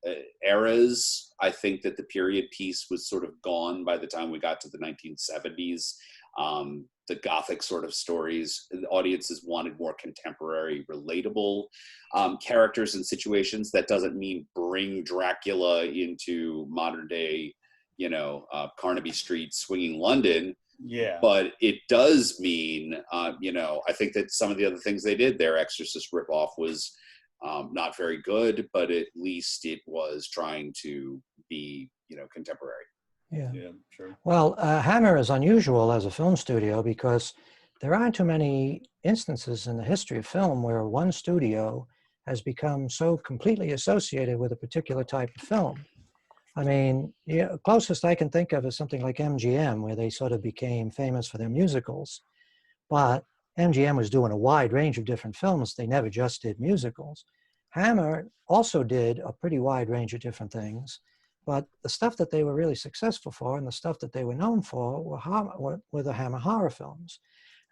eras. I think that the period piece was sort of gone by the time we got to the 1970s. The Gothic sort of stories, the audiences wanted more contemporary, relatable characters and situations. That doesn't mean bring Dracula into modern day, Carnaby Street swinging London. Yeah. But it does mean, I think that some of the other things they did, their Exorcist ripoff was not very good, but at least it was trying to be, contemporary. Yeah, sure. Well, Hammer is unusual as a film studio because there aren't too many instances in the history of film where one studio has become so completely associated with a particular type of film. I mean, the closest I can think of is something like MGM, where they sort of became famous for their musicals. But MGM was doing a wide range of different films. They never just did musicals. Hammer also did a pretty wide range of different things. But the stuff that they were really successful for and the stuff that they were known for were the Hammer horror films.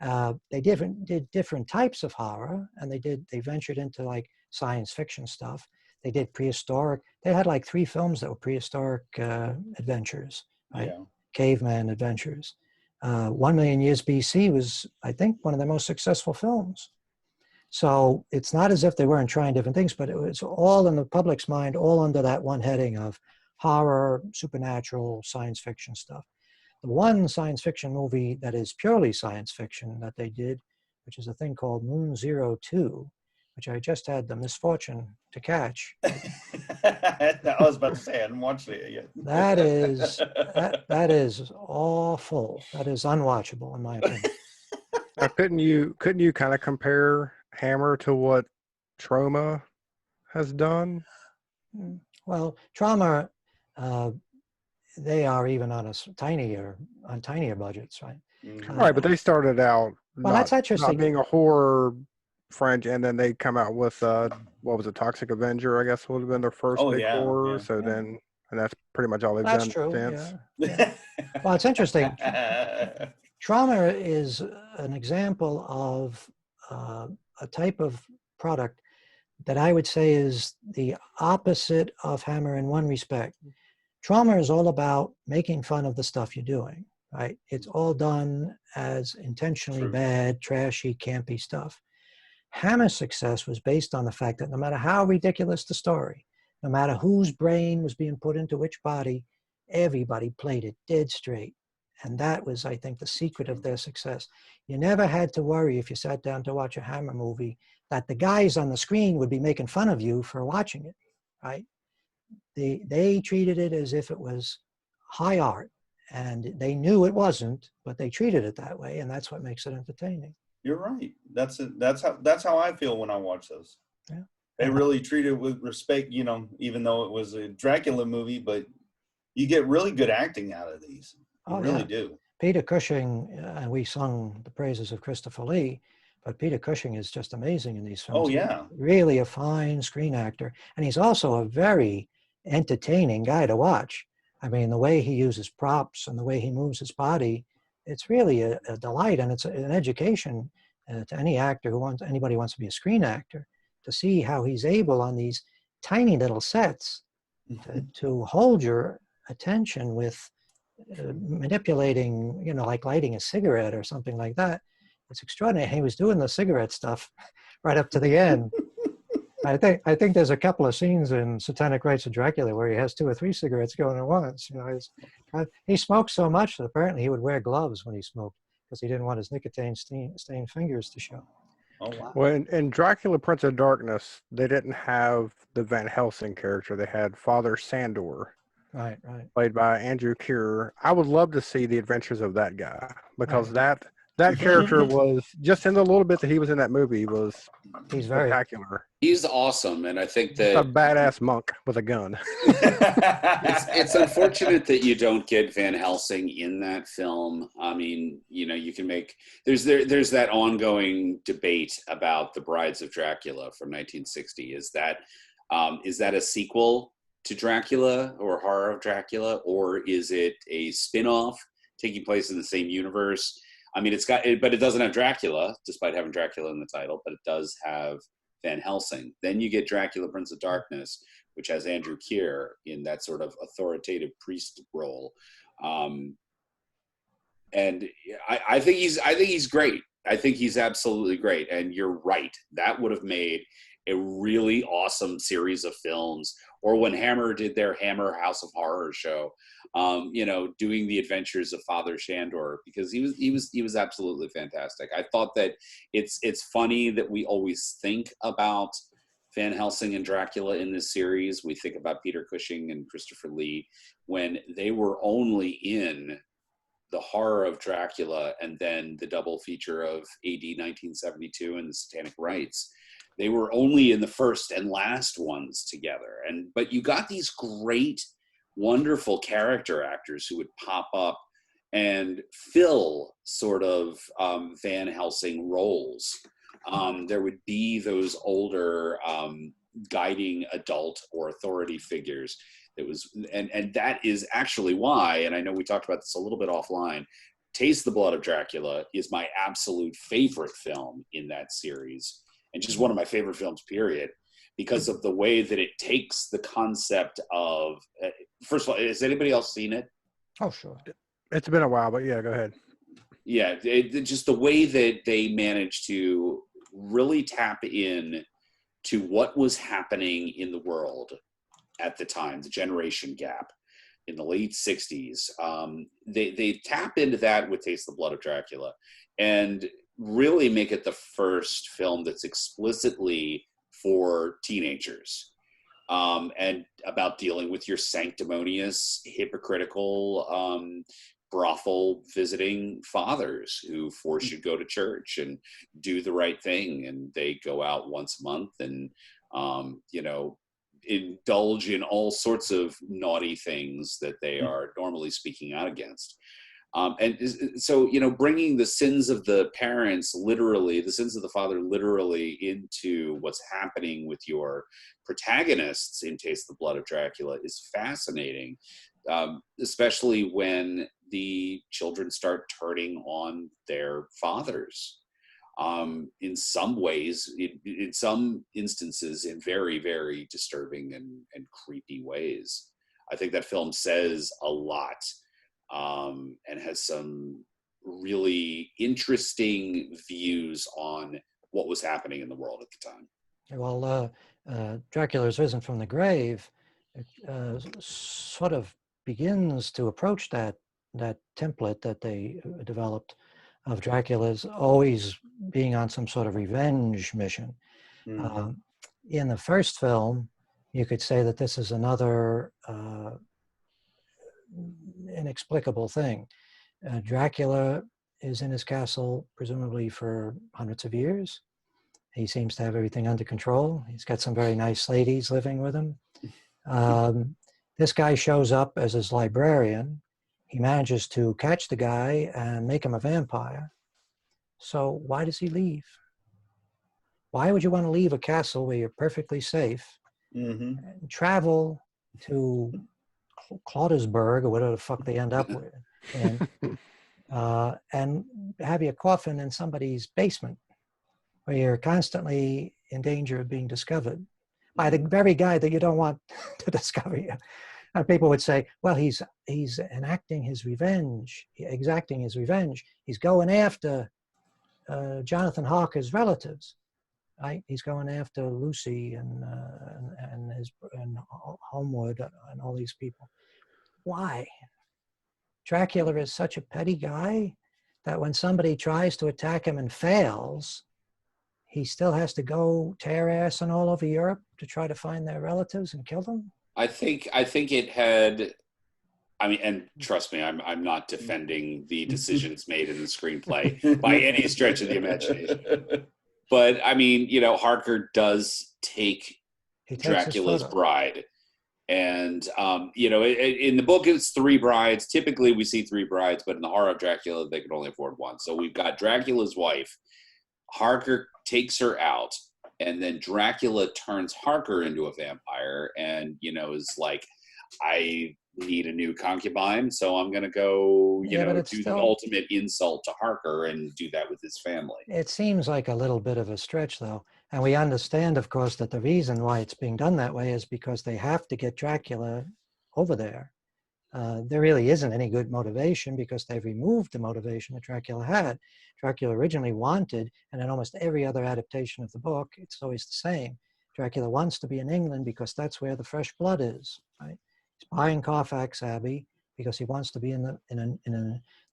They did different types of horror, and they ventured into like science fiction stuff. They did prehistoric. They had like 3 films that were prehistoric adventures, right? Yeah. Caveman adventures. 1 Million Years BC was, I think, one of their most successful films. So it's not as if they weren't trying different things, but it was all in the public's mind, all under that one heading of horror, supernatural, science fiction stuff. The one science fiction movie that is purely science fiction that they did, which is a thing called Moon 02, which I just had the misfortune to catch. I was about to say I hadn't watched it yet. That is awful. That is unwatchable in my opinion. Now, couldn't you kind of compare Hammer to what Trauma has done? Well, Trauma, they are even on tinier budgets, right? Right, but they started out Well, that's interesting. not being a horror French, and then they come out with what was it, Toxic Avenger? I guess would have been their first big horror. Yeah. So then, and that's pretty much all they've That's done true. since. Yeah. Well, it's interesting. Trauma is an example of a type of product that I would say is the opposite of Hammer in one respect. Trauma is all about making fun of the stuff you're doing, right? It's all done as intentionally bad, trashy, campy stuff. Hammer's success was based on the fact that no matter how ridiculous the story, no matter whose brain was being put into which body, everybody played it dead straight. And that was, I think, the secret of their success. You never had to worry if you sat down to watch a Hammer movie that the guys on the screen would be making fun of you for watching it, right? They treated it as if it was high art, and they knew it wasn't, but they treated it that way, and that's what makes it entertaining. You're right. That's how I feel when I watch those. Yeah. They really treat it with respect, even though it was a Dracula movie, but you get really good acting out of these. You really do. Peter Cushing, and we sung the praises of Christopher Lee, but Peter Cushing is just amazing in these films. Oh, yeah. He's really a fine screen actor, and he's also a very entertaining guy to watch. I mean, the way he uses props and the way he moves his body, it's really a delight, and it's an education to any actor anybody who wants to be a screen actor, to see how he's able on these tiny little sets to hold your attention with manipulating, like lighting a cigarette or something like that. It's extraordinary. He was doing the cigarette stuff right up to the end. I think there's a couple of scenes in Satanic Rites of Dracula where he has 2 or 3 cigarettes going at once. He smoked so much that apparently he would wear gloves when he smoked because he didn't want his nicotine stained fingers to show. Oh, wow. Well, in Dracula Prince of Darkness, they didn't have the Van Helsing character. They had Father Sandor. Right. Played by Andrew Keir. I would love to see the adventures of that guy, because that character was, just in the little bit that he was in that movie, he's very spectacular. He's awesome, and I think that a badass monk with a gun. it's unfortunate that you don't get Van Helsing in that film. I mean, you can make there's that ongoing debate about The Brides of Dracula from 1960. Is that a sequel to Dracula or Horror of Dracula, or is it a spin-off taking place in the same universe? I mean, but it doesn't have Dracula, despite having Dracula in the title, but it does have Van Helsing. Then you get Dracula Prince of Darkness, which has Andrew Keir in that sort of authoritative priest role. And I think he's great. I think he's absolutely great. And you're right. That would have made a really awesome series of films. Or when Hammer did their Hammer House of Horror show, doing the adventures of Father Sandor, because he was absolutely fantastic. I thought that it's funny that we always think about Van Helsing and Dracula in this series. We think about Peter Cushing and Christopher Lee when they were only in the Horror of Dracula and then the double feature of AD 1972 and the Satanic Rites. They were only in the first and last ones together. But you got these great, wonderful character actors who would pop up and fill sort of Van Helsing roles. There would be those older guiding adult or authority figures. And that is actually why, and I know we talked about this a little bit offline, Taste the Blood of Dracula is my absolute favorite film in that series. And just one of my favorite films, period, because of the way that it takes the concept of, first of all, has anybody else seen it? Oh, sure. It's been a while, but yeah, go ahead. Yeah, just the way that they managed to really tap in to what was happening in the world at the time, the generation gap in the late 60s. They tap into that with Taste the Blood of Dracula and really make it the first film that's explicitly for teenagers, and about dealing with your sanctimonious, hypocritical, brothel visiting fathers who force you to go to church and do the right thing. And they go out once a month and, indulge in all sorts of naughty things that they are normally speaking out against. And so, bringing the sins of the parents literally, the sins of the father literally into what's happening with your protagonists in Taste the Blood of Dracula is fascinating, especially when the children start turning on their fathers. In some ways, in some instances, in very, very disturbing and creepy ways. I think that film says a lot, and has some really interesting views on what was happening in the world at the time. Well, Dracula's Risen from the Grave sort of begins to approach that template that they developed of Dracula's always being on some sort of revenge mission. In the first film, you could say that this is another inexplicable thing. Dracula is in his castle presumably for hundreds of years. He seems to have everything under control. He's got some very nice ladies living with him. This guy shows up as his librarian. He manages to catch the guy and make him a vampire. So why does he leave? Why would you want to leave a castle where you're perfectly safe and travel to Claudersburg or whatever the fuck they end up with, and have your coffin in somebody's basement where you're constantly in danger of being discovered by the very guy that you don't want to discover you? And people would say, well, he's enacting his revenge, exacting his revenge. He's going after Jonathan Harker's relatives, right? He's going after Lucy and Homewood and all these people. Why? Dracula is such a petty guy that when somebody tries to attack him and fails, he still has to go tear ass and all over Europe to try to find their relatives and kill them. I think it had. I mean, and trust me, I'm not defending the decisions made in the screenplay by any stretch of the imagination. But I mean, Harker does take Dracula's bride. And, in the book, it's 3 brides. Typically, we see 3 brides, but in the horror of Dracula, they could only afford 1. So we've got Dracula's wife. Harker takes her out, and then Dracula turns Harker into a vampire and, is like, I need a new concubine, so I'm going to go, do the ultimate insult to Harker and do that with his family. It seems like a little bit of a stretch, though. And we understand, of course, that the reason why it's being done that way is because they have to get Dracula over there. There really isn't any good motivation because they've removed the motivation that Dracula had. Dracula originally wanted, and in almost every other adaptation of the book, it's always the same. Dracula wants to be in England because that's where the fresh blood is, right? He's buying Carfax Abbey because he wants to be in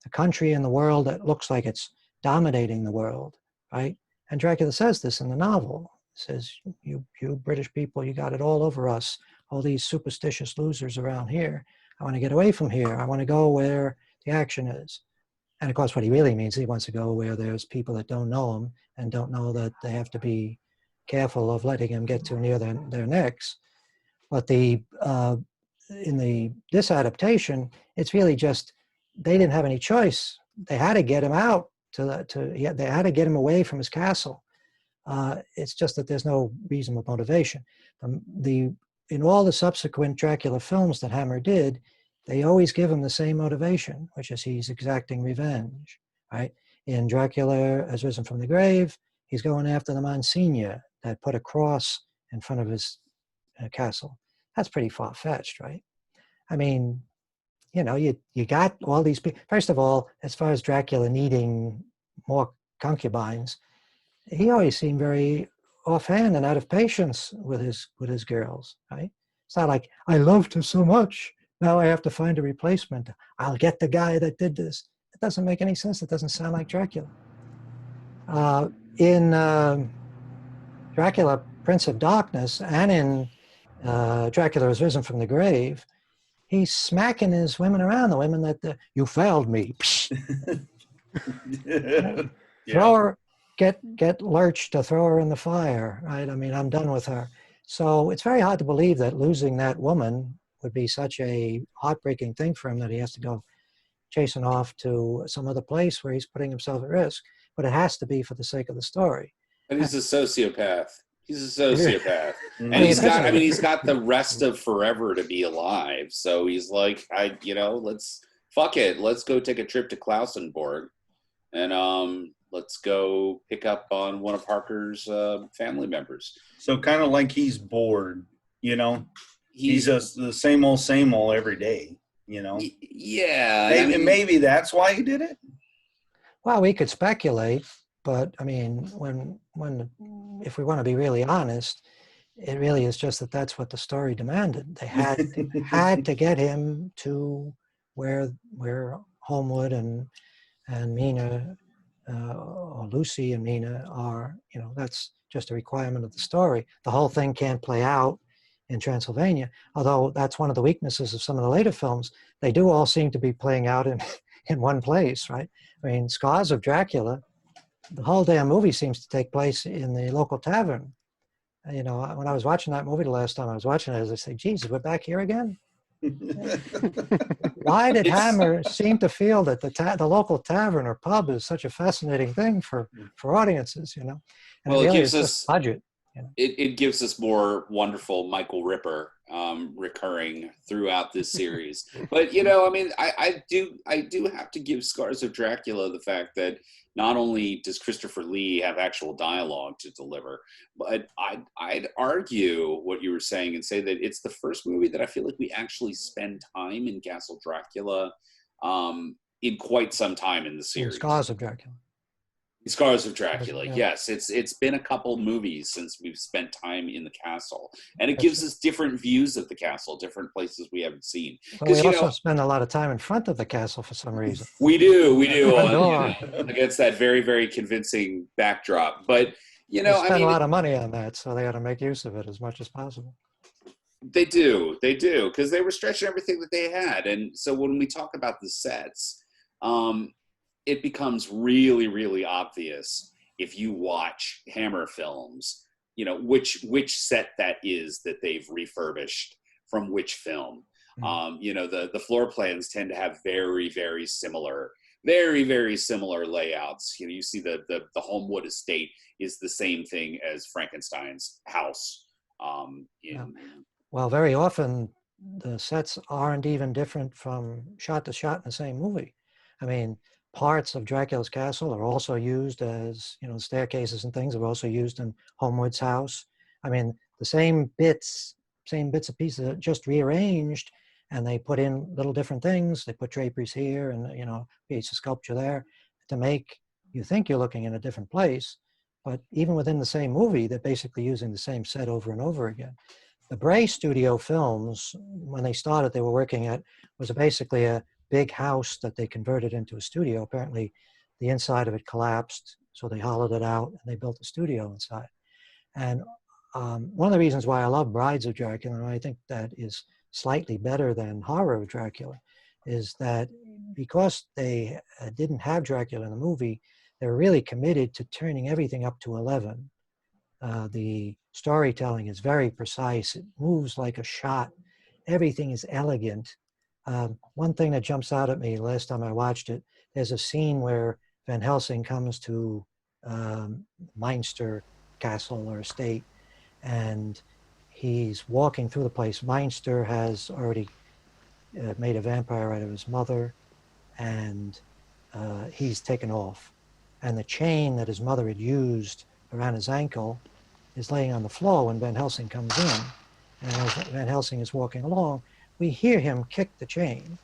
a country in the world that looks like it's dominating the world, right? And Dracula says this in the novel. He says, you British people, you got it all over us, all these superstitious losers around here. I want to get away from here. I want to go where the action is. And of course, what he really means, he wants to go where there's people that don't know him and don't know that they have to be careful of letting him get too near their necks. But in this adaptation, it's really just, they didn't have any choice. They had to get him out they had to get him away from his castle. It's just that there's no reasonable motivation. In all the subsequent Dracula films that Hammer did, they always give him the same motivation, which is he's exacting revenge, right? In Dracula Has Risen from the Grave, he's going after the Monsignor that put a cross in front of his castle. That's pretty far-fetched, right? I mean, you know, you got all these people. First of all, as far as Dracula needing more concubines, he always seemed very offhand and out of patience with his girls, right? It's not like, I loved her so much, now I have to find a replacement. I'll get the guy that did this. It doesn't make any sense. It doesn't sound like Dracula. In Dracula, Prince of Darkness, and in Dracula Has Risen from the Grave, he's smacking his women around, the women that, you failed me. Throw her, get Lurch to throw her in the fire, right? I mean, I'm done with her. So it's very hard to believe that losing that woman would be such a heartbreaking thing for him that he has to go chasing off to some other place where he's putting himself at risk. But it has to be for the sake of the story. And he's a sociopath. He's a sociopath. And I mean, he's got the rest of forever to be alive. So he's like, fuck it. Let's go take a trip to Klausenborg and let's go pick up on one of Parker's family members. So kind of like he's bored, you know? He's just the same old every day, you know? Yeah. Maybe that's why he did it? Well, we could speculate, but I mean, if we want to be really honest, it really is just that that's what the story demanded. They had to get him to where Homewood and Mina, or Lucy and Mina are. You know, that's just a requirement of the story. The whole thing can't play out in Transylvania, although that's one of the weaknesses of some of the later films. They do all seem to be playing out in one place, right? I mean, Scars of Dracula, the whole damn movie seems to take place in the local tavern. You know, when I was watching that movie the last time I was watching it, as I say, Jesus, we're back here again? Why did Hammer seem to feel that the local tavern or pub is such a fascinating thing for audiences, you know? And well, really it gives us budget. You know? It gives us more wonderful Michael Ripper recurring throughout this series. But you know, I mean, I do have to give Scars of Dracula the fact that not only does Christopher Lee have actual dialogue to deliver, but I'd argue what you were saying and say that it's the first movie that I feel like we actually spend time in Castle Dracula in quite some time in the series. Scars of Dracula. Scars of Dracula, yes. It's been a couple movies since we've spent time in the castle. And it gives us different views of the castle, different places we haven't seen. But we also spend a lot of time in front of the castle for some reason. We do, against that very, very convincing backdrop. But, you know, they spend a lot of money on that, so they got to make use of it as much as possible. They do, because they were stretching everything that they had. And so when we talk about the sets, it becomes really, really obvious if you watch Hammer films, you know, which set that is that they've refurbished from which film. Mm-hmm. You know, the floor plans tend to have very, very similar layouts. You know, you see the Homewood estate is the same thing as Frankenstein's house. Well, very often the sets aren't even different from shot to shot in the same movie. I mean, parts of Dracula's castle are also used as, you know, staircases and things are also used in Homewood's house. I mean, the same bits and pieces are just rearranged, and they put in little different things. They put draperies here and, you know, piece of sculpture there to make you think you're looking in a different place. But even within the same movie, they're basically using the same set over and over again. The Bray Studio films, when they started, they were working at, was basically a big house that they converted into a studio. Apparently, the inside of it collapsed, so they hollowed it out and they built a studio inside. And one of the reasons why I love Brides of Dracula, and I think that is slightly better than Horror of Dracula, is that because they didn't have Dracula in the movie, they were really committed to turning everything up to 11. The storytelling is very precise. It moves like a shot. Everything is elegant. One thing that jumps out at me last time I watched it, there's a scene where Van Helsing comes to Meinster Castle or estate, and he's walking through the place. Meinster has already made a vampire out of his mother, and he's taken off. And the chain that his mother had used around his ankle is laying on the floor when Van Helsing comes in. And as Van Helsing is walking along, we hear him kick the chain.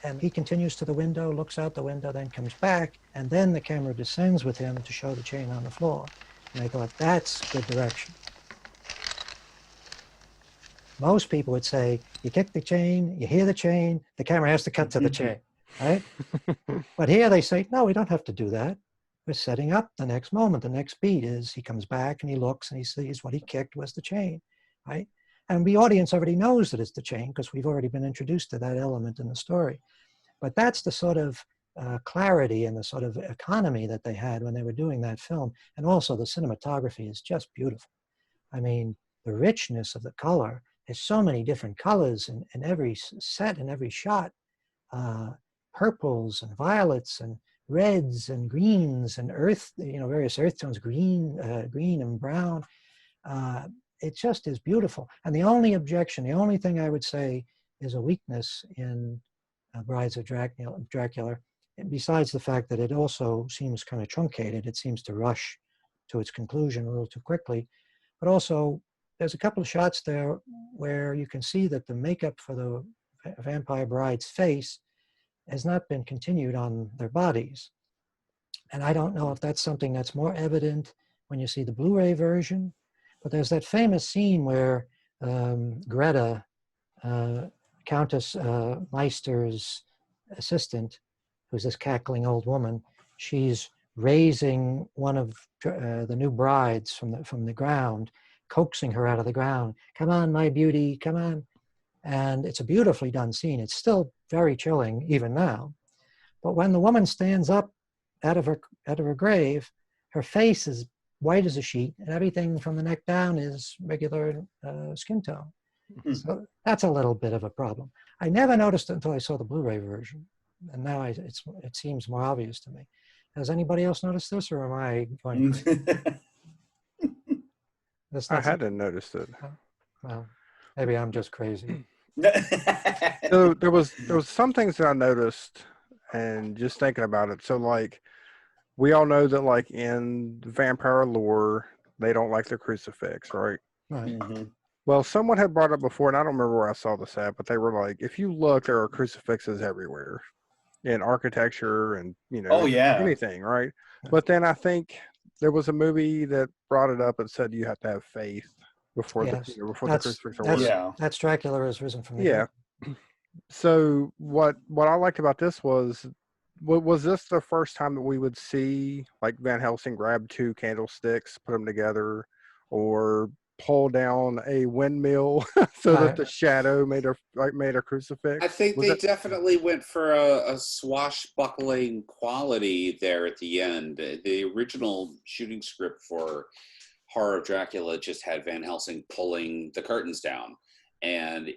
And he continues to the window, looks out the window, then comes back, and then the camera descends with him to show the chain on the floor. And I thought, that's good direction. Most people would say, you kick the chain, you hear the chain, the camera has to cut to the chain, right? But here they say, no, we don't have to do that. We're setting up the next moment. The next beat is he comes back and he looks and he sees what he kicked was the chain, right? And the audience already knows that it's the chain because we've already been introduced to that element in the story. But that's the sort of clarity and the sort of economy that they had when they were doing that film. And also the cinematography is just beautiful. I mean, the richness of the color, there's so many different colors in every set and every shot. Purples and violets and reds and greens and earth, various earth tones, green and brown. It just is beautiful. And the only objection, the only thing I would say is a weakness in Brides of Dracula, besides the fact that it also seems kind of truncated, it seems to rush to its conclusion a little too quickly, but also there's a couple of shots there where you can see that the makeup for the vampire bride's face has not been continued on their bodies. And I don't know if that's something that's more evident when you see the Blu-ray version, but there's that famous scene where Greta, Countess Meister's assistant, who's this cackling old woman, she's raising one of the new brides from the ground, coaxing her out of the ground. Come on, my beauty, come on. And it's a beautifully done scene. It's still very chilling even now. But when the woman stands up out of her grave, her face is white as a sheet, and everything from the neck down is regular skin tone. Mm-hmm. So that's a little bit of a problem. I never noticed it until I saw the Blu-ray version, and now it seems more obvious to me. Has anybody else noticed this, or am I going crazy? I hadn't noticed it. Well, maybe I'm just crazy. So there was some things that I noticed, and just thinking about it. So like, we all know that like in vampire lore, they don't like the crucifix, right? Right. Mm-hmm. Well, someone had brought up before, and I don't remember where I saw this at, but they were like, if you look, there are crucifixes everywhere in architecture and, Oh, yeah. anything, right? But then I think there was a movie that brought it up and said you have to have faith before the crucifix. That's Dracula is risen from the dead. So what I liked about this was this the first time that we would see like Van Helsing grab two candlesticks, put them together, or pull down a windmill so that the shadow made a crucifix? I think they definitely went for a swashbuckling quality there at the end. The original shooting script for Horror of Dracula just had Van Helsing pulling the curtains down, and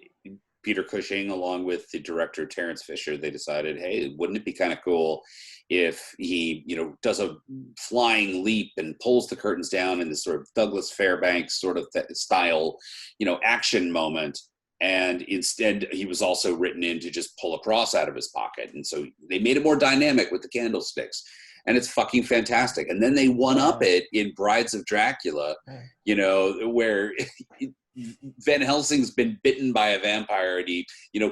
Peter Cushing, along with the director Terence Fisher, they decided, hey, wouldn't it be kind of cool if he, does a flying leap and pulls the curtains down in this sort of Douglas Fairbanks sort of style, action moment. And instead, he was also written in to just pull a cross out of his pocket. And so they made it more dynamic with the candlesticks. And it's fucking fantastic. And then they one-up it in Brides of Dracula, where Van Helsing's been bitten by a vampire, and he,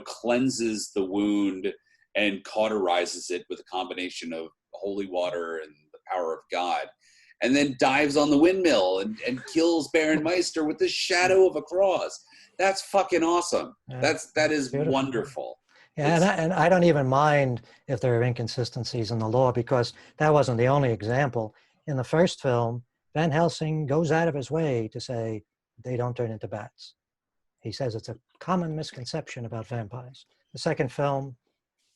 cleanses the wound and cauterizes it with a combination of holy water and the power of God, and then dives on the windmill and kills Baron Meister with the shadow of a cross. That's fucking awesome. That is beautiful. Wonderful. Yeah, and I don't even mind if there are inconsistencies in the lore, because that wasn't the only example. In the first film, Van Helsing goes out of his way to say they don't turn into bats. He says it's a common misconception about vampires. The second film,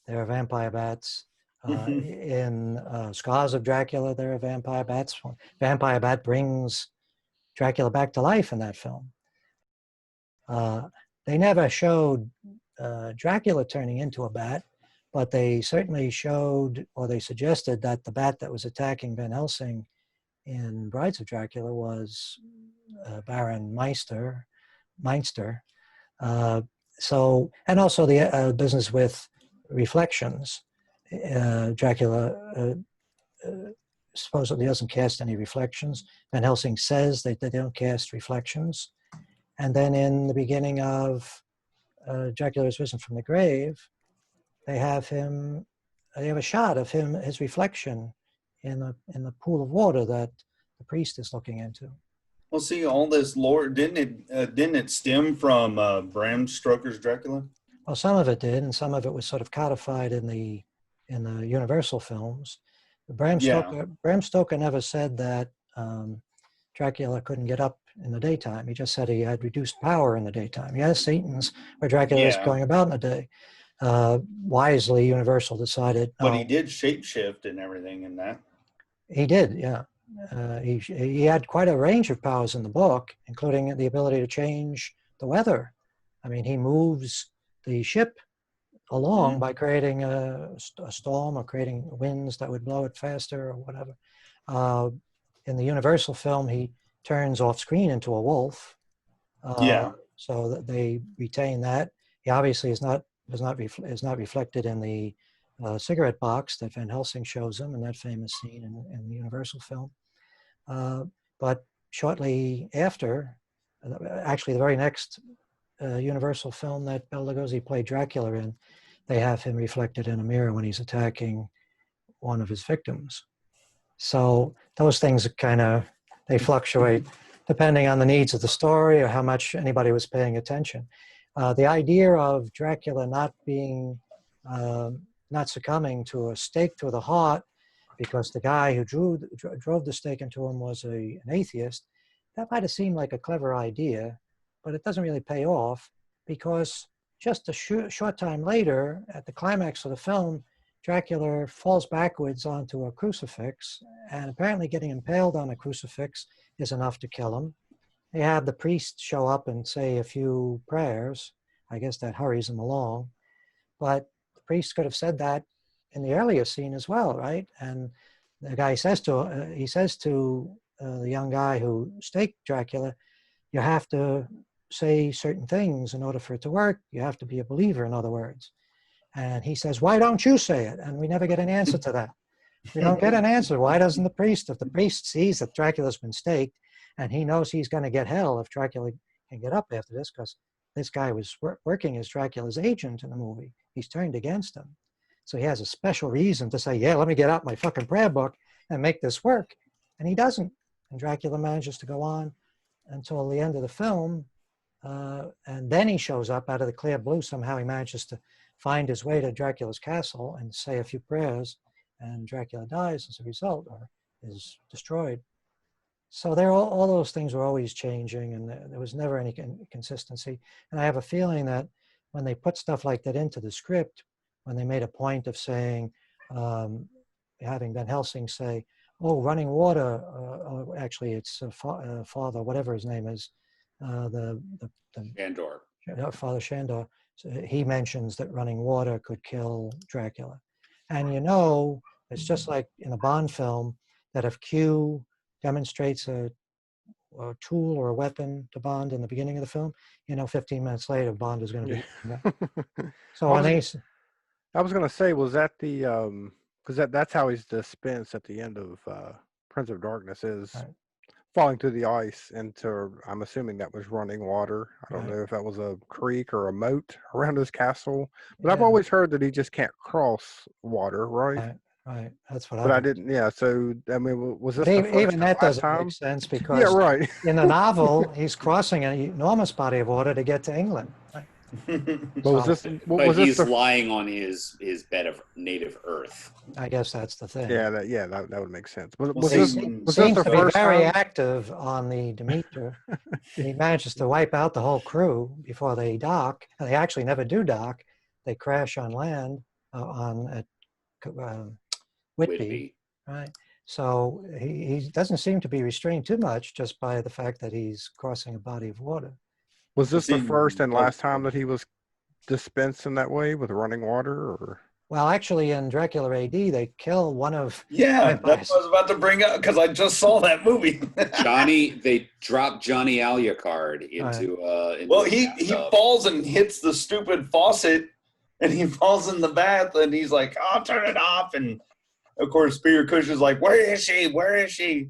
there are vampire bats. In Scars of Dracula, there are vampire bats. Vampire bat brings Dracula back to life in that film. They never showed Dracula turning into a bat, but they certainly showed, or they suggested, that the bat that was attacking Van Helsing in Brides of Dracula was Baron Meister. So, and also the business with reflections. Dracula supposedly doesn't cast any reflections. Van Helsing says that they don't cast reflections. And then in the beginning of Dracula is Risen from the Grave, they have a shot of his reflection in the pool of water that the priest is looking into. Well, see, all this lore didn't it stem from Bram Stoker's Dracula? Well, some of it did, and some of it was sort of codified in the Universal films. Bram Stoker never said that Dracula couldn't get up in the daytime. He just said he had reduced power in the daytime. He has Satan's where Dracula is going about in the day. Wisely, Universal decided. But he did shapeshift and everything in that. He did, yeah. He had quite a range of powers in the book, including the ability to change the weather. I mean, he moves the ship along by creating a storm or creating winds that would blow it faster or whatever. In the Universal film, he turns off screen into a wolf. So that they retain that. He obviously is not reflected in the cigarette box that Van Helsing shows him in that famous scene in the Universal film. But shortly after, actually the very next Universal film that Bela Lugosi played Dracula in, they have him reflected in a mirror when he's attacking one of his victims. So those things they fluctuate depending on the needs of the story or how much anybody was paying attention. The idea of Dracula not succumbing to a stake to the heart because the guy who drove the stake into him was an atheist, that might have seemed like a clever idea, but it doesn't really pay off because just a short time later, at the climax of the film, Dracula falls backwards onto a crucifix, and apparently getting impaled on a crucifix is enough to kill him. They have the priest show up and say a few prayers. I guess that hurries him along. But the priest could have said that in the earlier scene as well, right? And the guy says to the young guy who staked Dracula, you have to say certain things in order for it to work. You have to be a believer, in other words. And he says, why don't you say it? And we never get an answer to that. We don't get an answer. Why doesn't the priest? If the priest sees that Dracula's been staked and he knows he's going to get hell if Dracula can get up after this, because this guy was working as Dracula's agent in the movie. He's turned against him. So he has a special reason to say, yeah, let me get out my fucking prayer book and make this work. And he doesn't. And Dracula manages to go on until the end of the film. And then he shows up out of the clear blue. Somehow he manages to find his way to Dracula's castle and say a few prayers, and Dracula dies as a result or is destroyed. So all those things were always changing, and there was never any consistency. And I have a feeling that when they put stuff like that into the script, when they made a point of saying, having Van Helsing say, oh, running water, actually it's Father, whatever his name is, Shandor. Father Shandor, so he mentions that running water could kill Dracula. And it's just like in a Bond film, that if Q demonstrates a tool or a weapon to Bond in the beginning of the film, 15 minutes later, Bond is going to be. So I was going to say, was that the, because that's how he's dispensed at the end of Prince of Darkness is right. Falling through the ice into, I'm assuming that was running water. I don't know if that was a creek or a moat around his castle, but I've always heard that he just can't cross water, right? Right. That's what But I didn't, so, I mean, was this even that doesn't make sense because in the novel, he's crossing an enormous body of water to get to England. Right? But he's lying on his bed of native earth. I guess that's the thing. That would make sense. Was this the first very active on the Demeter? He manages to wipe out the whole crew before they dock. And they actually never do dock. They crash on land at Whitby. Right. So he doesn't seem to be restrained too much just by the fact that he's crossing a body of water. Was this the first and last time that he was dispensed in that way with running water? Or? Well, actually, in Dracula A.D., they kill one of... Yeah, that's what I was about to bring up, because I just saw that movie. They dropped Johnny Alucard into... well, he falls and hits the stupid faucet, and he falls in the bath, and he's like, oh, turn it off, and Of course, Peter Cushing's like, "Where is she? Where is she?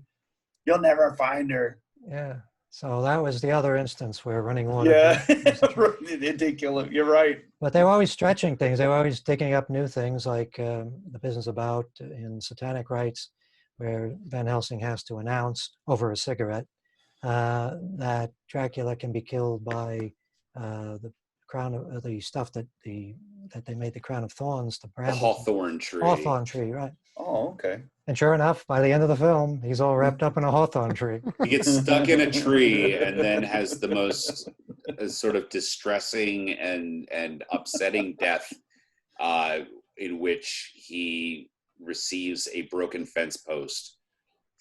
You'll never find her." Yeah. So that was the other instance where running water. Yeah, it did kill him. You're right. But they were always stretching things. They were always digging up new things, like the business about in Satanic Rites, where Van Helsing has to announce over a cigarette that Dracula can be killed by the crown of the stuff that they made the crown of thorns, the The bramble. hawthorn tree. Hawthorn tree, right? Oh, okay. And sure enough, by the end of the film, he's all wrapped up in a hawthorn tree. He gets stuck in a tree and then has the most sort of distressing and upsetting death, in which he receives a broken fence post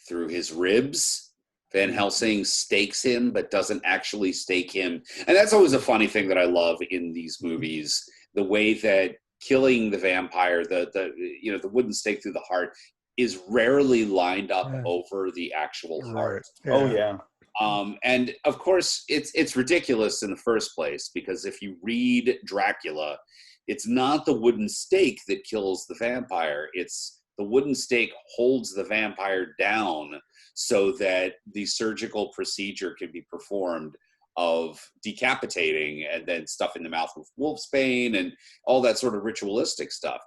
through his ribs. Van Helsing stakes him, but doesn't actually stake him. And that's always a funny thing that I love in these movies, the way that killing the vampire, the wooden stake through the heart, is rarely lined up over the actual heart. Right. Oh yeah. And of course, it's ridiculous in the first place, because if you read Dracula, it's not the wooden stake that kills the vampire. It's the wooden stake holds the vampire down so that the surgical procedure can be performed of decapitating and then stuff in the mouth with wolfsbane and all that sort of ritualistic stuff.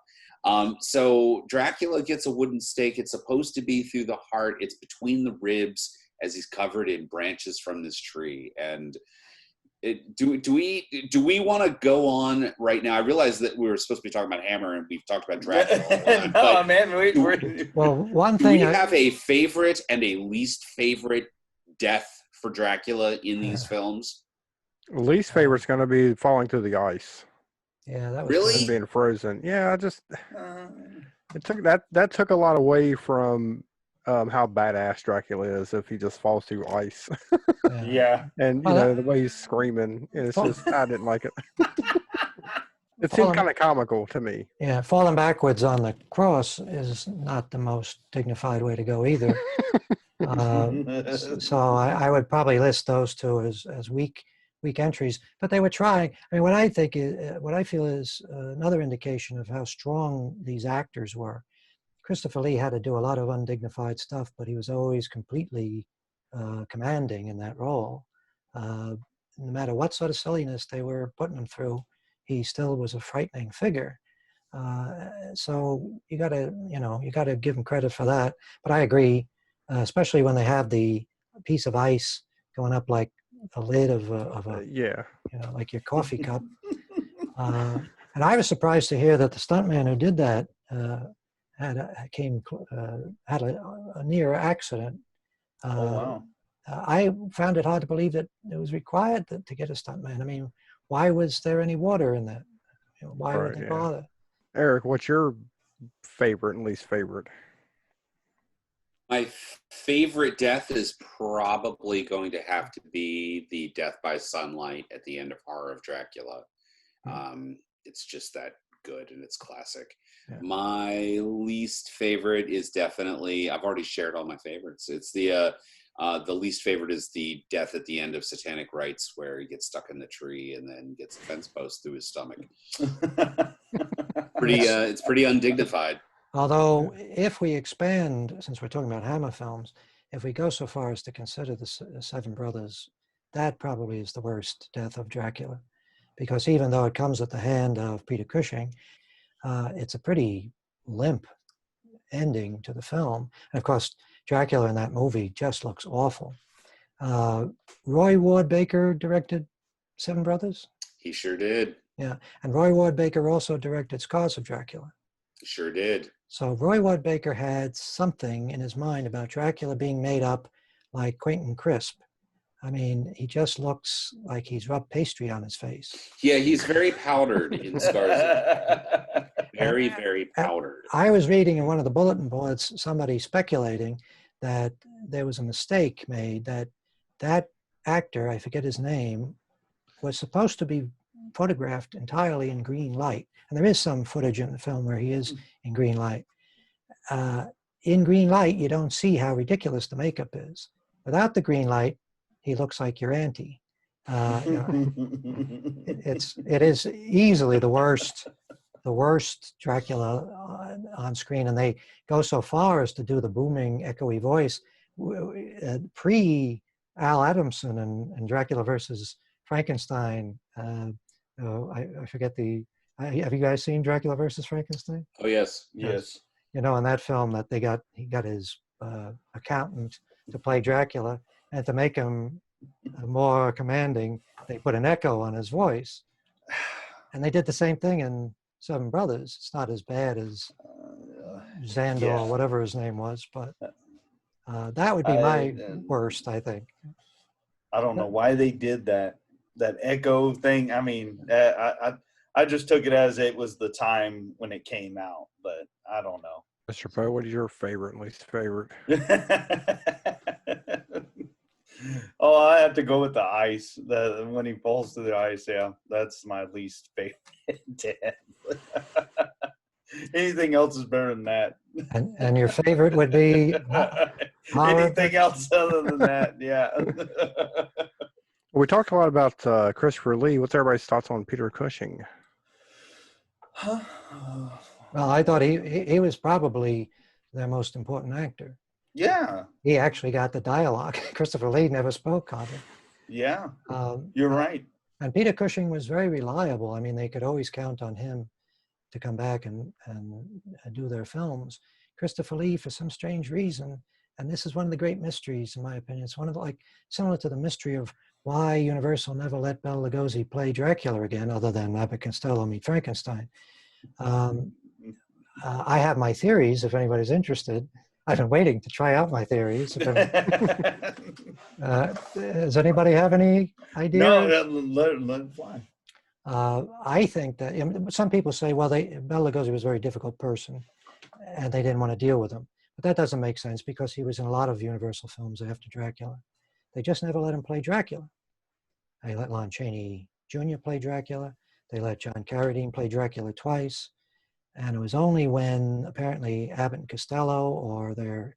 So Dracula gets a wooden stake. It's supposed to be through the heart. It's between the ribs as he's covered in branches from this tree. And do we want to go on right now? I realize that we were supposed to be talking about Hammer and we've talked about Dracula. No, man. Well, one Do thing we have a favorite and a least favorite death for Dracula in these films? Least favorite's going to be falling through the ice yeah, that was Really? and being frozen. Yeah, it took that took a lot away from how badass Dracula is if he just falls through ice. Yeah. And the way he's screaming, it's just I didn't like it. It seemed kind of comical to me. Yeah, falling backwards on the cross is not the most dignified way to go either. So I would probably list those two as weak entries, but they were trying. I mean, what I feel is another indication of how strong these actors were. Christopher Lee had to do a lot of undignified stuff, but he was always completely commanding in that role. No matter what sort of silliness they were putting him through, he still was a frightening figure. So you gotta give him credit for that. But I agree, especially when they have the piece of ice going up like the lid of a like your coffee cup. And I was surprised to hear that the stuntman who did that had a near accident. Oh wow. I found it hard to believe that it was required to get a stuntman. I mean, why was there any water in that? Why would they bother? Eric, what's your favorite and least favorite? My favorite death is probably going to have to be the death by sunlight at the end of Horror of Dracula. It's just that good and it's classic. Yeah. My least favorite is definitely, I've already shared all my favorites. It's the least favorite is the death at the end of Satanic Rites, where he gets stuck in the tree and then gets a fence post through his stomach. It's pretty undignified. Although, if we expand, since we're talking about Hammer films, if we go so far as to consider the Seven Brothers, that probably is the worst death of Dracula. Because even though it comes at the hand of Peter Cushing, it's a pretty limp ending to the film. And of course, Dracula in that movie just looks awful. Roy Ward Baker directed Seven Brothers. He sure did. Yeah, and Roy Ward Baker also directed Scars of Dracula. He sure did. So Roy Ward Baker had something in his mind about Dracula being made up like Quentin Crisp. I mean, he just looks like he's rubbed pastry on his face. Yeah, he's very powdered in Scars. Very, very powdered. I was reading in one of the bulletin boards somebody speculating that there was a mistake made, that actor, I forget his name, was supposed to be photographed entirely in green light. And there is some footage in the film where he is in green light. In green light, you don't see how ridiculous the makeup is. Without the green light, he looks like your auntie. It is easily the worst the worst Dracula on screen, and they go so far as to do the booming, echoey voice pre Al Adamson and Dracula versus Frankenstein. I forget the. Have you guys seen Dracula versus Frankenstein? Oh yes. Yes. You know, in that film that he got his accountant to play Dracula, and to make him more commanding, they put an echo on his voice. And they did the same thing in Seven Brothers. It's not as bad as Xandor, or whatever his name was, but that would be my worst, I think. I don't know why they did that echo thing. I mean, I just took it as it was the time when it came out, but I don't know. Mr. Poe, what is your favorite and least favorite? Oh, I have to go with the ice. When he falls to the ice, yeah, that's my least favorite death. Anything else is better than that. And your favorite would be anything else other than that, yeah. We talked a lot about Christopher Lee. What's everybody's thoughts on Peter Cushing? Well, I thought he was probably their most important actor. Yeah. He actually got the dialogue. Christopher Lee never spoke of it. Yeah. You're right. And Peter Cushing was very reliable. I mean, they could always count on him to come back and do their films. Christopher Lee, for some strange reason, and this is one of the great mysteries, in my opinion, it's one of the, like, similar to the mystery of why Universal never let Bela Lugosi play Dracula again, other than Abbott and Costello meet Frankenstein. I have my theories, if anybody's interested. I've been waiting to try out my theories. Does anybody have any ideas? No, let it fly. I think that some people say, well, Bela Lugosi was a very difficult person, and they didn't want to deal with him. But that doesn't make sense because he was in a lot of Universal films after Dracula. They just never let him play Dracula. They let Lon Chaney Jr. play Dracula. They let John Carradine play Dracula twice. And it was only when apparently Abbott and Costello or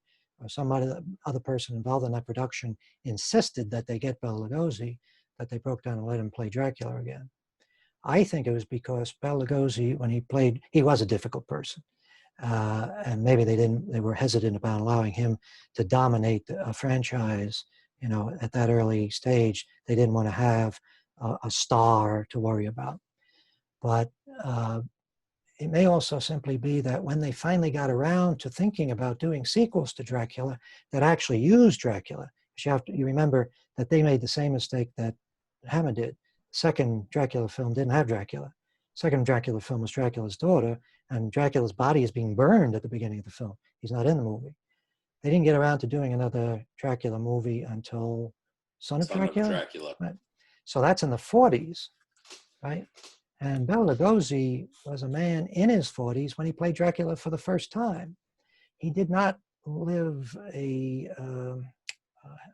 some other person involved in that production insisted that they get Bela Lugosi that they broke down and let him play Dracula again. I think it was because Bela Lugosi, when he played, he was a difficult person. And maybe they were hesitant about allowing him to dominate a franchise, you know, at that early stage. They didn't want to have a star to worry about. But it may also simply be that when they finally got around to thinking about doing sequels to Dracula that actually used Dracula, you remember that they made the same mistake that Hammer did. The second Dracula film didn't have Dracula. Second Dracula film was Dracula's daughter, and Dracula's body is being burned at the beginning of the film. He's not in the movie. They didn't get around to doing another Dracula movie until Son of Dracula. Right? So that's in the 40s, right? And Bela Lugosi was a man in his 40s when he played Dracula for the first time. He did not live a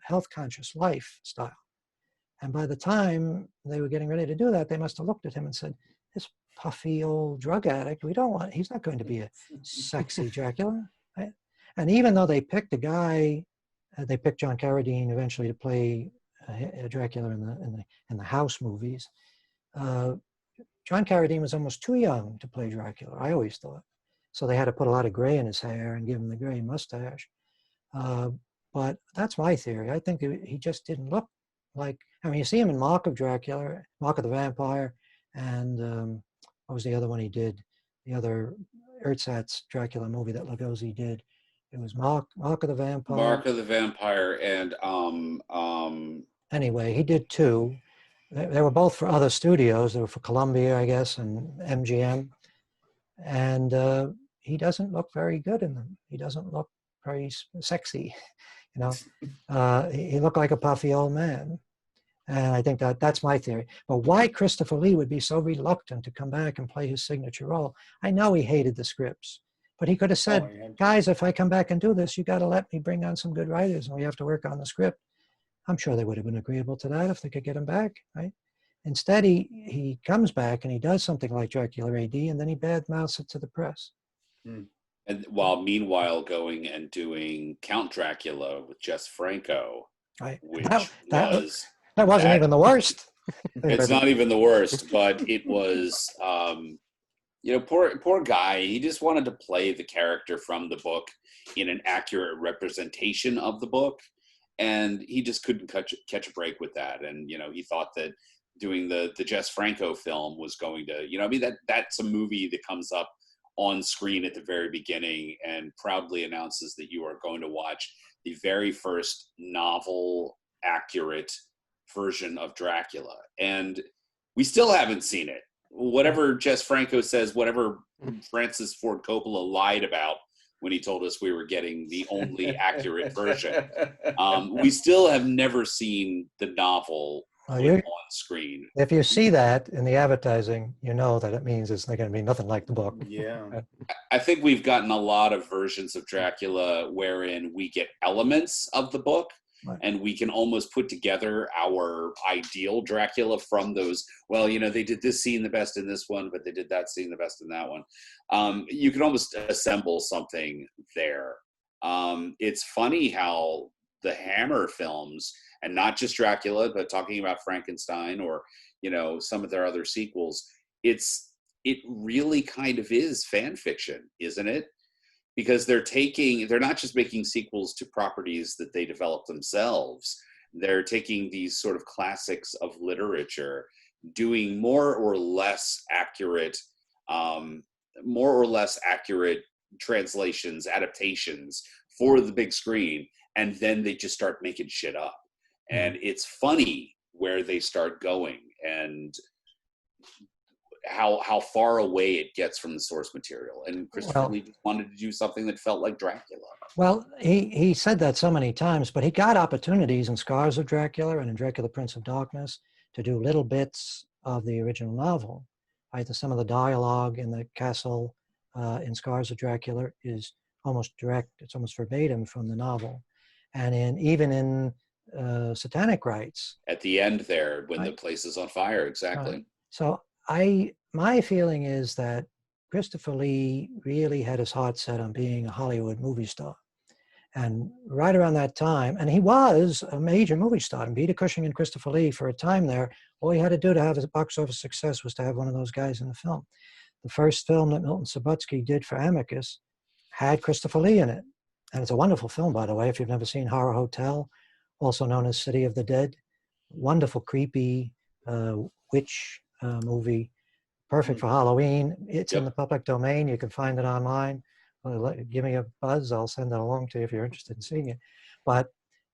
health-conscious lifestyle. And by the time they were getting ready to do that, they must have looked at him and said, this puffy old drug addict, he's not going to be a sexy Dracula. Right? And even though they picked a guy, they picked John Carradine eventually to play Dracula in the House movies. John Carradine was almost too young to play Dracula, I always thought. So they had to put a lot of gray in his hair and give him the gray mustache. But that's my theory. I think he just didn't look like, I mean, you see him in Mark of Dracula, Mark of the Vampire, and what was the other one he did? The other Ersatz Dracula movie that Lugosi did. It was Mark of the Vampire. Mark of the Vampire and Anyway, he did two. They were both for other studios. They were for Columbia, I guess, and MGM. And he doesn't look very good in them. He doesn't look very sexy, you know. He looked like a puffy old man. And I think that's my theory. But why Christopher Lee would be so reluctant to come back and play his signature role? I know he hated the scripts. But he could have said, guys, if I come back and do this, you got to let me bring on some good writers and we have to work on the script. I'm sure they would have been agreeable to that if they could get him back, right? Instead, he comes back and he does something like Dracula A.D. and then he badmouths it to the press. And while meanwhile going and doing Count Dracula with Jess Franco, right. which that wasn't even the worst. It's not even the worst, but it was You know, poor guy. He just wanted to play the character from the book in an accurate representation of the book, and he just couldn't catch a break with that. And you know, he thought that doing the Jess Franco film was going to, you know, I mean, that's a movie that comes up on screen at the very beginning and proudly announces that you are going to watch the very first novel accurate version of Dracula, and we still haven't seen it. Whatever Jess Franco says, whatever Francis Ford Coppola lied about when he told us we were getting the only accurate version, we still have never seen the novel on screen. If you see that in the advertising, you know that it means it's not going to be nothing like the book. Yeah. I think we've gotten a lot of versions of Dracula wherein we get elements of the book, right, and we can almost put together our ideal Dracula from those. Well, you know, they did this scene the best in this one, but they did that scene the best in that one. You can almost assemble something there. It's funny how the Hammer films, and not just Dracula, but talking about Frankenstein or, you know, some of their other sequels, it really kind of is fan fiction, isn't it? Because they're not just making sequels to properties that they developed themselves. They're taking these sort of classics of literature, doing more or less accurate translations, adaptations for the big screen, and then they just start making shit up. And it's funny where they start going and how far away it gets from the source material. And Christopher Lee wanted to do something that felt like Dracula. Well, he said that so many times, but he got opportunities in Scars of Dracula and in Dracula Prince of Darkness to do little bits of the original novel. Right? Some of the dialogue in the castle in Scars of Dracula is almost direct. It's almost verbatim from the novel. And even in Satanic Rites. At the end there, when the place is on fire, exactly. So my feeling is that Christopher Lee really had his heart set on being a Hollywood movie star. And right around that time, and he was a major movie star, and Peter Cushing and Christopher Lee for a time there, all he had to do to have his box office success was to have one of those guys in the film. The first film that Milton Subotsky did for Amicus had Christopher Lee in it. And it's a wonderful film, by the way, if you've never seen Horror Hotel, also known as City of the Dead. Wonderful, creepy witch movie, perfect for Halloween. It's in the public domain. You can find it online. Give me a buzz. I'll send it along to you if you're interested in seeing it. But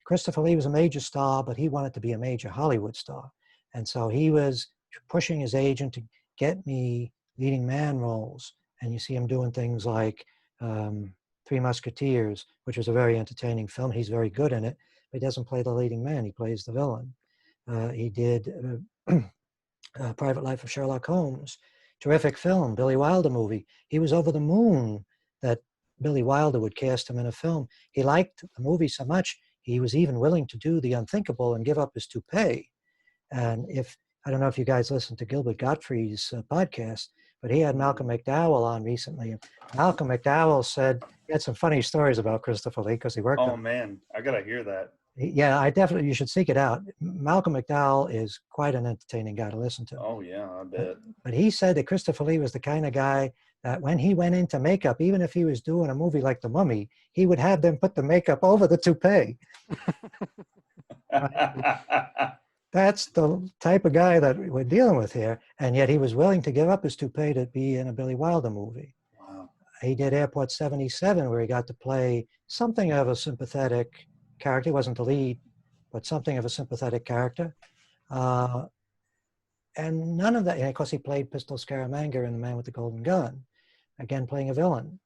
Christopher Lee was a major star, but he wanted to be a major Hollywood star. And so he was pushing his agent to get me leading man roles. And you see him doing things like Three Musketeers, which was a very entertaining film. He's very good in it. He doesn't play the leading man, he plays the villain. He did Private Life of Sherlock Holmes, terrific film, Billy Wilder movie. He was over the moon that Billy Wilder would cast him in a film. He liked the movie so much, he was even willing to do the unthinkable and give up his toupee. And I don't know if you guys listened to Gilbert Gottfried's podcast, but he had Malcolm McDowell on recently. And Malcolm McDowell said he had some funny stories about Christopher Lee because he worked on. Oh man, I gotta hear that. Yeah, you should seek it out. Malcolm McDowell is quite an entertaining guy to listen to. Oh yeah, I bet. But he said that Christopher Lee was the kind of guy that when he went into makeup, even if he was doing a movie like The Mummy, he would have them put the makeup over the toupee. That's the type of guy that we're dealing with here. And yet he was willing to give up his toupee to be in a Billy Wilder movie. Wow. He did Airport 77, where he got to play something of a sympathetic character. He wasn't the lead, but something of a sympathetic character. And none of that, and of course he played Pistol Scaramanga in The Man with the Golden Gun, again playing a villain.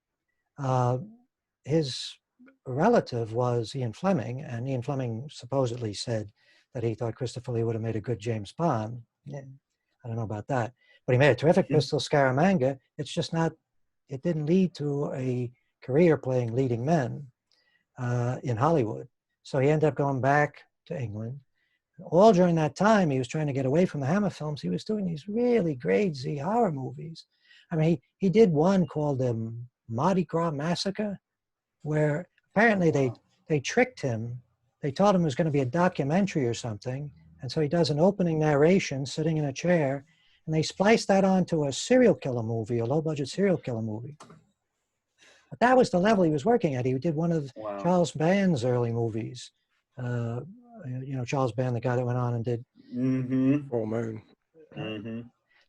His relative was Ian Fleming, and Ian Fleming supposedly said that he thought Christopher Lee would have made a good James Bond. Yeah, I don't know about that. But he made a terrific Pistol Scaramanga. It's just not, it didn't lead to a career playing leading men in Hollywood. So he ended up going back to England. All during that time, he was trying to get away from the Hammer films. He was doing these really grade Z horror movies. I mean, he did one called the Mardi Gras Massacre, where apparently they tricked him. They told him it was going to be a documentary or something. And so he does an opening narration sitting in a chair, and they spliced that onto a serial killer movie, a low-budget serial killer movie. But that was the level he was working at. He did one of Wow. Charles Band's early movies. Charles Band, the guy that went on and did. Mm-hmm. Full Moon. Mm-hmm.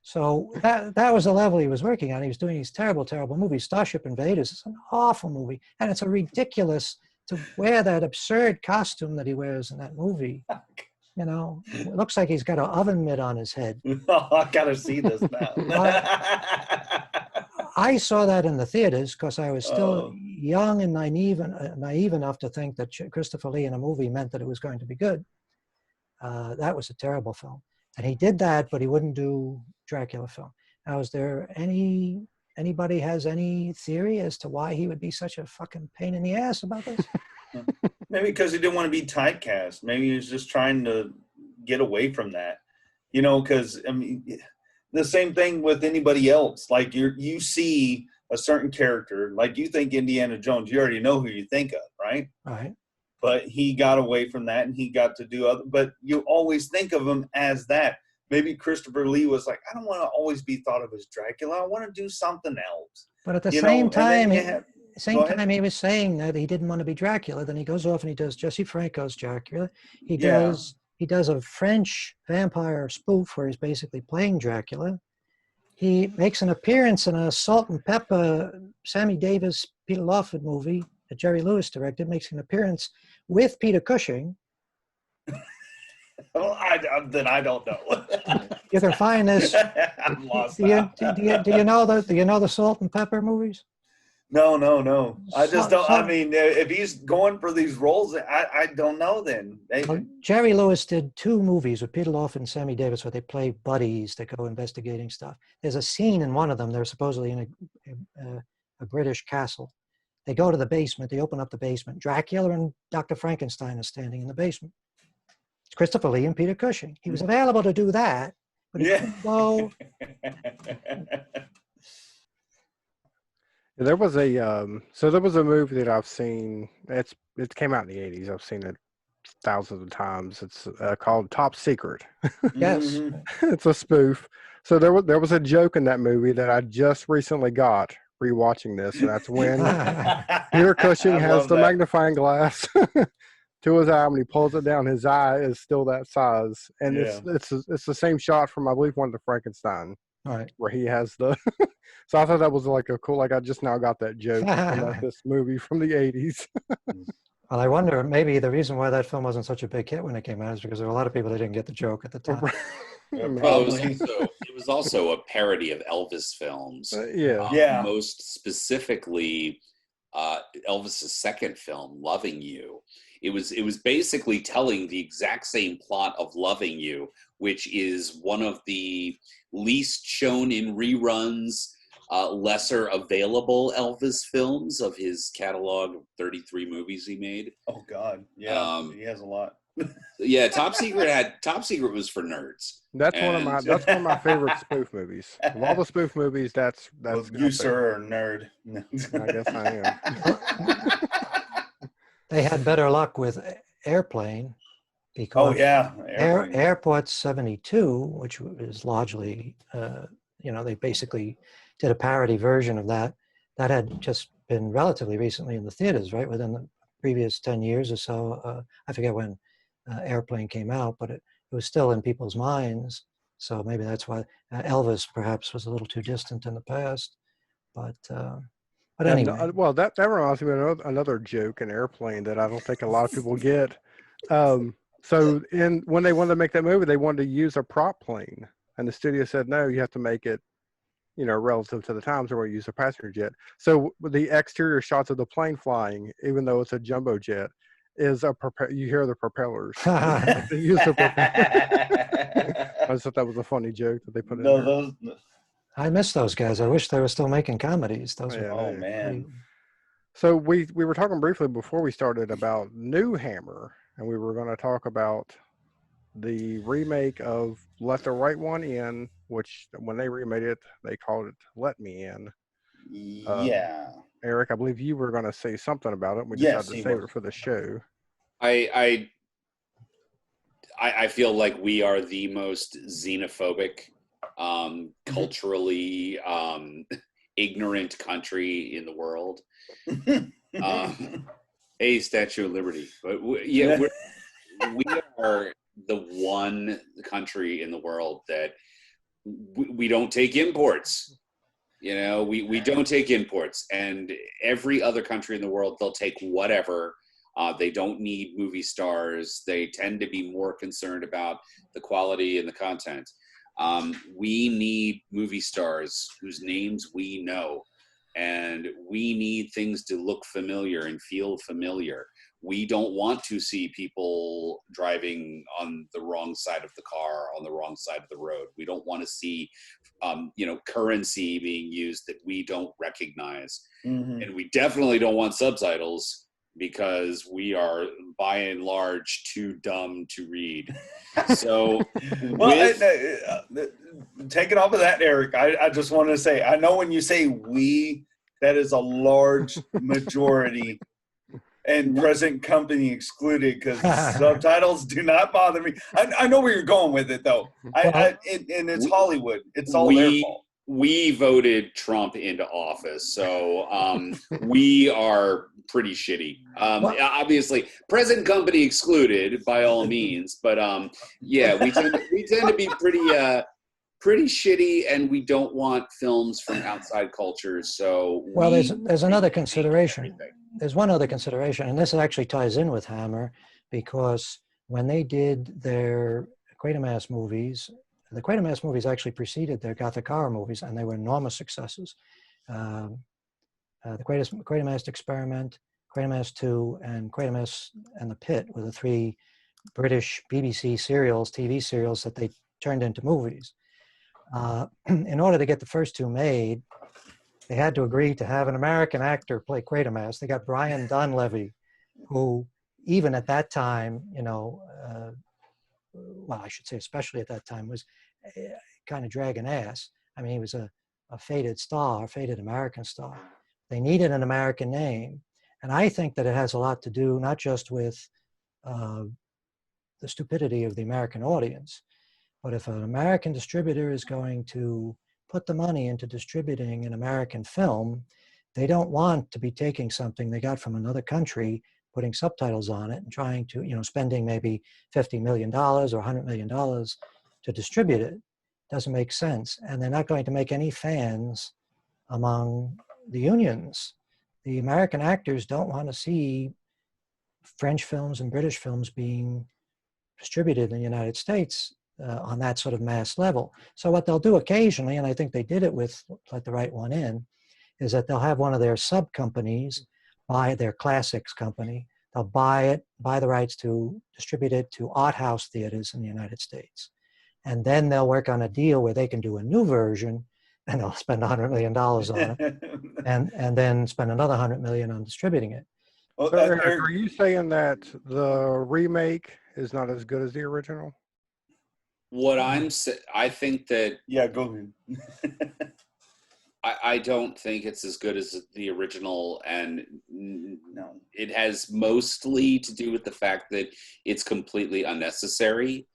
So that was the level he was working on. He was doing these terrible, terrible movies. Starship Invaders is an awful movie, and it's a ridiculous to wear that absurd costume that he wears in that movie. You know, it looks like he's got an oven mitt on his head. Oh, I gotta see this now. I saw that in the theaters because I was still young and naive enough to think that Christopher Lee in a movie meant that it was going to be good. That was a terrible film. And he did that, but he wouldn't do Dracula film. Now, is there anybody has any theory as to why he would be such a fucking pain in the ass about this? Maybe because he didn't want to be typecast. Maybe he was just trying to get away from that. You know, because, I mean, the same thing with anybody else. Like, you see a certain character, like you think Indiana Jones, you already know who you think of, right? Right. But he got away from that, and he got to do other. But you always think of him as that. Maybe Christopher Lee was like, I don't want to always be thought of as Dracula. I want to do something else. But at the You same know, time, and then he was saying that he didn't want to be Dracula. Then he goes off and he does Jesse Franco's Dracula. He does a French vampire spoof where he's basically playing Dracula. He makes an appearance in a Salt and Pepper, Sammy Davis, Peter Lawford movie that Jerry Lewis directed, makes an appearance with Peter Cushing. Well, then I don't know. You can find this. I'm lost. Do you know the Salt and Pepper movies? No. I just don't. I mean, if he's going for these roles, I don't know then. Well, Jerry Lewis did 2 movies with Peter Lawford and Sammy Davis where they play buddies that go investigating stuff. There's a scene in one of them. They're supposedly in a British castle. They go to the basement. They open up the basement. Dracula and Dr. Frankenstein are standing in the basement. It's Christopher Lee and Peter Cushing. He was available to do that, but he couldn't go. There was a movie that I've seen. It came out in the 80s. I've seen it thousands of times. It's called Top Secret. Yes. It's a spoof. So there was a joke in that movie that I just recently got rewatching this, and that's when Peter Cushing has the magnifying glass to his eye. When he pulls it down, his eye is still that size, and it's the same shot from, I believe, one of the Frankenstein. All right. Where he has the so I thought that was like a cool, like I just now got that joke from this movie from the 80s. Well, I wonder, maybe the reason why that film wasn't such a big hit when it came out is because there were a lot of people that didn't get the joke at the time. Well, it was also a parody of Elvis films. Most specifically, Elvis's second film, Loving You. It was basically telling the exact same plot of Loving You, which is one of the least shown in reruns, lesser available Elvis films of his catalog of 33 movies he made. Oh God, yeah, he has a lot. Yeah, Top Secret was for nerds. That's one of my favorite spoof movies. Of all the spoof movies, that's well, you sir are a nerd. I guess I am. They had better luck with Airplane because Airport 72, which is largely, they basically did a parody version of that. That had just been relatively recently in the theaters, right? Within the previous 10 years or so. I forget when Airplane came out, but it was still in people's minds. So maybe that's why Elvis perhaps was a little too distant in the past. But anyway. Well, that reminds me of another joke in Airplane that I don't think a lot of people get. So when they wanted to make that movie, they wanted to use a prop plane. And the studio said, no, you have to make it, relative to the times, or we'll use a passenger jet. So the exterior shots of the plane flying, even though it's a jumbo jet, is you hear the propellers. They use the propellers. I just thought that was a funny joke that they put in there. I miss those guys. I wish they were still making comedies. Man. So we were talking briefly before we started about New Hammer, and we were going to talk about the remake of Let the Right One In, which when they remade it, they called it Let Me In. Yeah. Eric, I believe you were going to say something about it. We decided to save it for the show. I feel like we are the most xenophobic culturally ignorant country in the world. A Statue of Liberty, but we are the one country in the world that we don't take imports. You know, we don't take imports, and every other country in the world, they'll take whatever. They don't need movie stars. They tend to be more concerned about the quality and the content. We need movie stars whose names we know, and we need things to look familiar and feel familiar. We don't want to see people driving on the wrong side of the car, on the wrong side of the road. We don't want to see, currency being used that we don't recognize. Mm-hmm. And we definitely don't want subtitles because we are, by and large, too dumb to read. So, taking off of that, Eric, I just want to say, I know when you say we, that is a large majority. And present company excluded, because subtitles do not bother me. I know where you're going with it, though. And it's Hollywood. It's all their fault. We voted Trump into office, so we are pretty shitty. Obviously, present company excluded by all means, but yeah, we tend to be pretty shitty, and we don't want films from outside cultures. So there's another consideration. There's one other consideration, and this actually ties in with Hammer, because when they did their Quatermass movies, the Quatermass movies actually preceded their Gothic horror movies, and they were enormous successes. The Quatermass Experiment, Quatermass 2, and Quatermass and the Pit were the three British BBC serials, TV serials, that they turned into movies. In order to get the first two made, they had to agree to have an American actor play Quatermass. They got Brian Donlevy, who even at that time, I should say especially at that time, was kind of dragging ass. I mean, he was a faded star, a faded American star. They needed an American name. And I think that it has a lot to do not just with the stupidity of the American audience, but if an American distributor is going to put the money into distributing an American film, they don't want to be taking something they got from another country, putting subtitles on it, and trying to, spending maybe $50 million or $100 million to distribute it. Doesn't make sense. And they're not going to make any fans among the unions. The American actors don't want to see French films and British films being distributed in the United States on that sort of mass level. So what they'll do occasionally, and I think they did it with Let the Right One In, is that they'll have one of their sub-companies buy their classics company. They'll buy the rights to distribute it to art house theaters in the United States. And then they'll work on a deal where they can do a new version, and they'll spend $100 million on it, and then spend another $100 million on distributing it. So Eric, are you saying that the remake is not as good as the original? I think that... Yeah, go ahead. I don't think it's as good as the original, and no, it has mostly to do with the fact that it's completely unnecessary.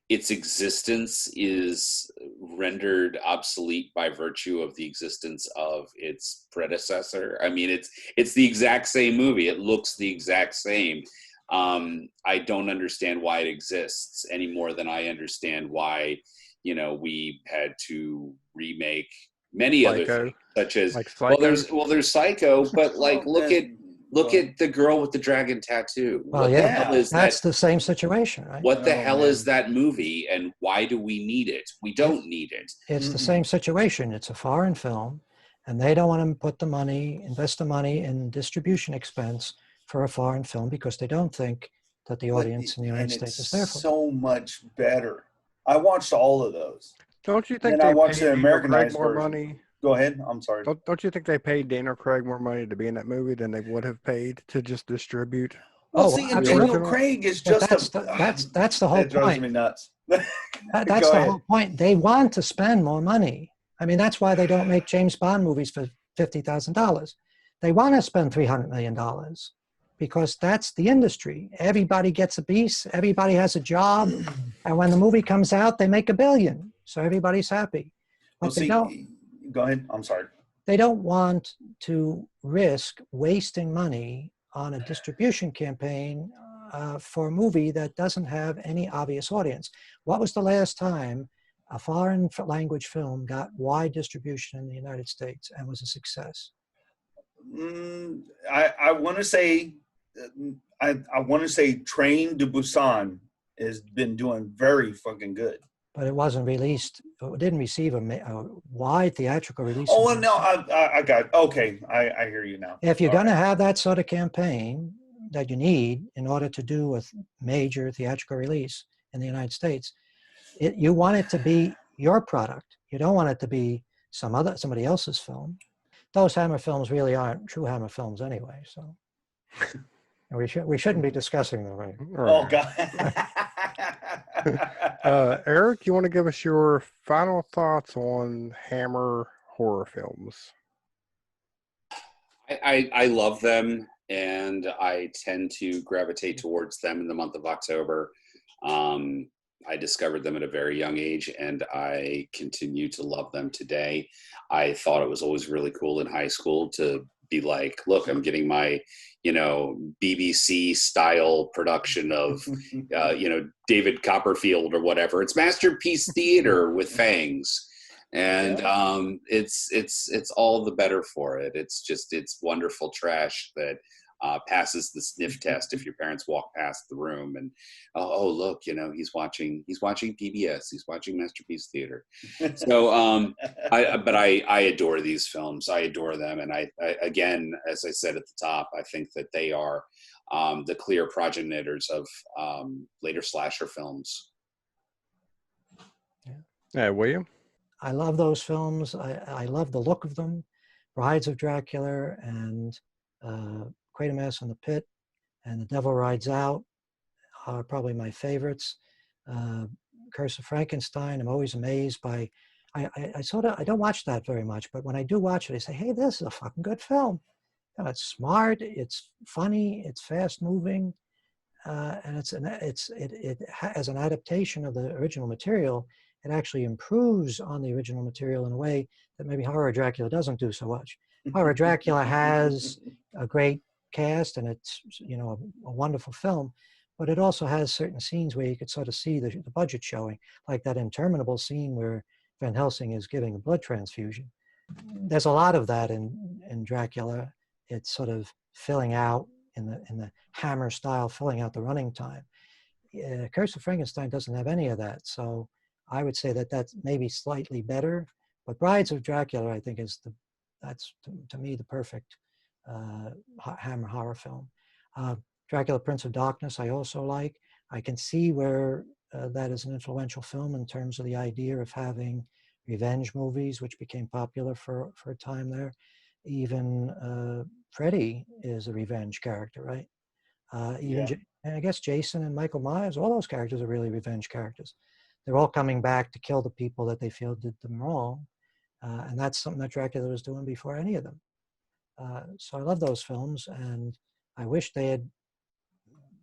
Its existence is rendered obsolete by virtue of the existence of its predecessor. I mean, it's the exact same movie. It looks the exact same. I don't understand why it exists any more than I understand why, we had to remake many Psycho. Other things, such as there's Psycho, but look at the girl with the dragon tattoo. Well, that's the same situation, right? What the hell is that movie, and why do we need it? We don't need it. It's the same situation. It's a foreign film, and they don't want to invest the money in distribution expense for a foreign film because they don't think that the audience in the United States is there for it. So much better. I watched all of those. Don't you think I they watched paid the Americanized more version. money? Go ahead. I'm sorry. Don't you think they paid Daniel Craig more money to be in that movie than they would have paid to just distribute? Well, and Daniel Craig is just that's the whole it drives point. me nuts. That's the whole point. They want to spend more money. I mean, that's why they don't make James Bond movies for $50,000. They want to spend $300 million because that's the industry. Everybody gets a piece. Everybody has a job. And when the movie comes out, they make $1 billion. So everybody's happy. Well, they see, don't. go ahead. I'm sorry. They don't want to risk wasting money on a distribution campaign for a movie that doesn't have any obvious audience. What was the last time a foreign language film got wide distribution in the United States and was a success? I want to say, I want to say Train to Busan has been doing very fucking good. But it wasn't released. It didn't receive a wide theatrical release. Oh, well, no, I got, okay. I hear you now. If you're going to have that sort of campaign that you need in order to do a major theatrical release in the United States, you want it to be your product. You don't want it to be somebody else's film. Those Hammer films really aren't true Hammer films anyway. So we shouldn't be discussing them, right? Oh, God. Eric, you want to give us your final thoughts on Hammer horror films? I love them, and I tend to gravitate towards them in the month of October. I discovered them at a very young age, and I continue to love them today. I thought it was always really cool in high school to be like, look, I'm getting my, BBC style production of, David Copperfield or whatever. It's Masterpiece Theater with fangs. And it's all the better for it. It's wonderful trash that passes the sniff test if your parents walk past the room and look, he's watching PBS, he's watching Masterpiece Theater. So I adore these films. I adore them, and I again, as I said at the top, I think that they are the clear progenitors of later slasher films. Yeah, William? I love those films. I love the look of them. Brides of Dracula and Quatermass in the Pit and The Devil Rides Out are probably my favorites. Curse of Frankenstein, I'm always amazed by. I don't watch that very much, but when I do watch it, I say, hey, this is a fucking good film. It's smart, it's funny, it's fast moving, and as an adaptation of the original material, it actually improves on the original material in a way that maybe Horror Dracula doesn't do so much. Horror Dracula has a great cast, and it's a wonderful film, but it also has certain scenes where you could sort of see the budget showing, like that interminable scene where Van Helsing is giving a blood transfusion. There's a lot of that in Dracula. It's sort of filling out in the Hammer style, filling out the running time. Curse of Frankenstein doesn't have any of that, so I would say that that's maybe slightly better. But Brides of Dracula, I think, that's to me the perfect Hammer horror film. Dracula Prince of Darkness I also like. I can see where that is an influential film in terms of the idea of having revenge movies, which became popular for a time there. Even Freddy is a revenge character, right? And I guess Jason and Michael Myers, all those characters are really revenge characters. They're all coming back to kill the people that they feel did them wrong. And that's something that Dracula was doing before any of them. So I love those films, and I wish they had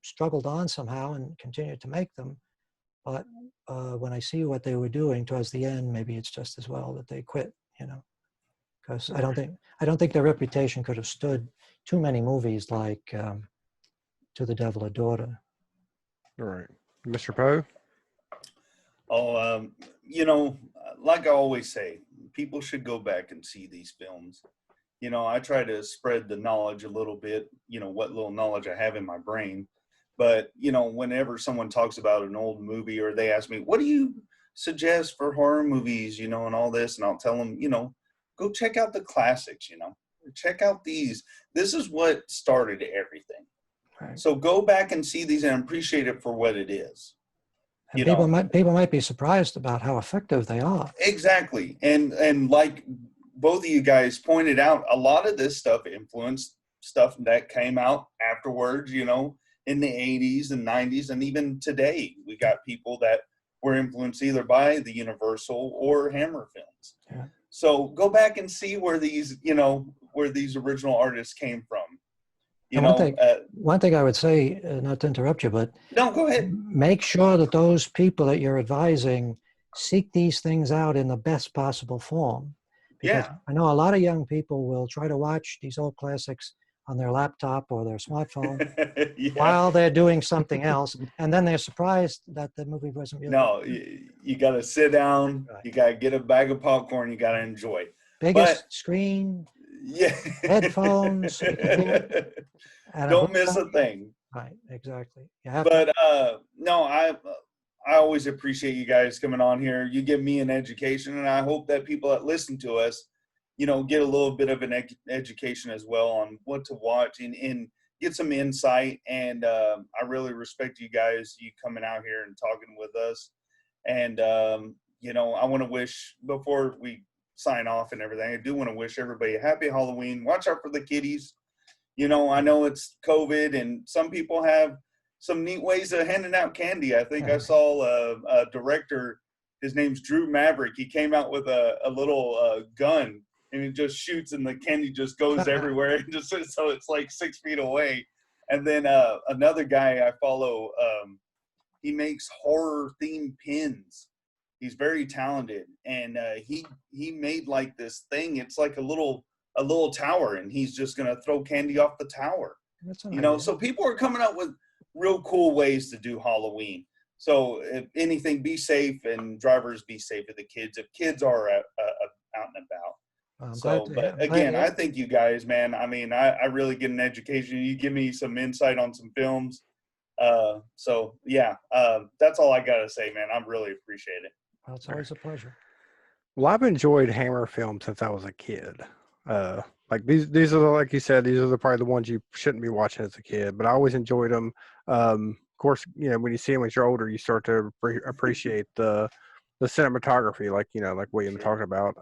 struggled on somehow and continued to make them. But when I see what they were doing towards the end, maybe it's just as well that they quit, because I don't think their reputation could have stood too many movies like To the Devil a Daughter. All right. Mr. Poe? Oh, like I always say, people should go back and see these films. I try to spread the knowledge a little bit, what little knowledge I have in my brain. But, whenever someone talks about an old movie, or they ask me, what do you suggest for horror movies, and all this, and I'll tell them, go check out the classics, check out these. This is what started everything. Right. So go back and see these and appreciate it for what it is. And people might be surprised about how effective they are. Exactly. And like both of you guys pointed out, a lot of this stuff influenced stuff that came out afterwards, in the 80s and 90s. And even today, we got people that were influenced either by the Universal or Hammer films. Yeah. So go back and see where these original artists came from. One thing I would say, not to interrupt you, but no, go ahead. Make sure that those people that you're advising seek these things out in the best possible form. Because Yeah. I know a lot of young people will try to watch these old classics on their laptop or their smartphone Yeah. while they're doing something else, and then they're surprised that the movie wasn't really No, you got to sit down. Right. You got to get a bag of popcorn. You got to enjoy. biggest screen, Yeah. headphones, so you can hear, and a Don't good miss a sound. thing. Right, exactly. You have But no, I always appreciate you guys coming on here. You give me an education, and I hope that people that listen to us, get a little bit of an education as well on what to watch and get some insight. And I really respect you guys, you coming out here and talking with us. And I want to wish, before we sign off and everything, I do want to wish everybody a happy Halloween. Watch out for the kiddies. I know it's COVID, and some people have some neat ways of handing out candy. I think I saw a director, his name's Drew Maverick. He came out with a little gun, and it just shoots, and the candy just goes everywhere, just so it's like 6 feet away. And then another guy I follow, he makes horror-themed pins. He's very talented, and he made like this thing. It's like a little tower, and he's just gonna throw candy off the tower. That's an idea. So people are coming up with real cool ways to do Halloween. So if anything, be safe, and drivers be safe with the kids if kids are out and about. So, but again, I think you guys, man, I mean, I really get an education. You give me some insight on some films. So yeah, that's all I gotta say, man. I really appreciate it. Well, it's always a pleasure. Well, I've enjoyed Hammer films since I was a kid. Like these are like you said, these are probably the ones you shouldn't be watching as a kid, but I always enjoyed them. Of course, when you see them as you're older, you start to appreciate the cinematography, like like William talked about.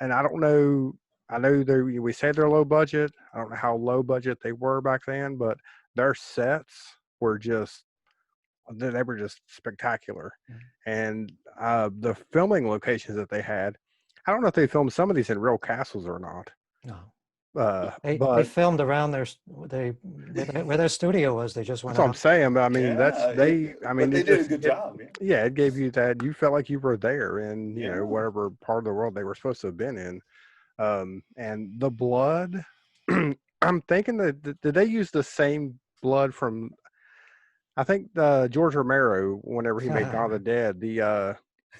And I don't know. I know we say they're low budget. I don't know how low budget they were back then, but their sets were just spectacular. And the filming locations that they had, I don't know if they filmed some of these in real castles or not. No. They But filmed around where their studio was. They just went that's what I'm out. saying. But I mean, Yeah, they did a good job. Yeah, it gave you that you felt like you were there in Yeah. whatever part of the world they were supposed to have been in. And the blood, I'm thinking that did they use the same blood from? I think George Romero, whenever he made Dawn of the Dead, I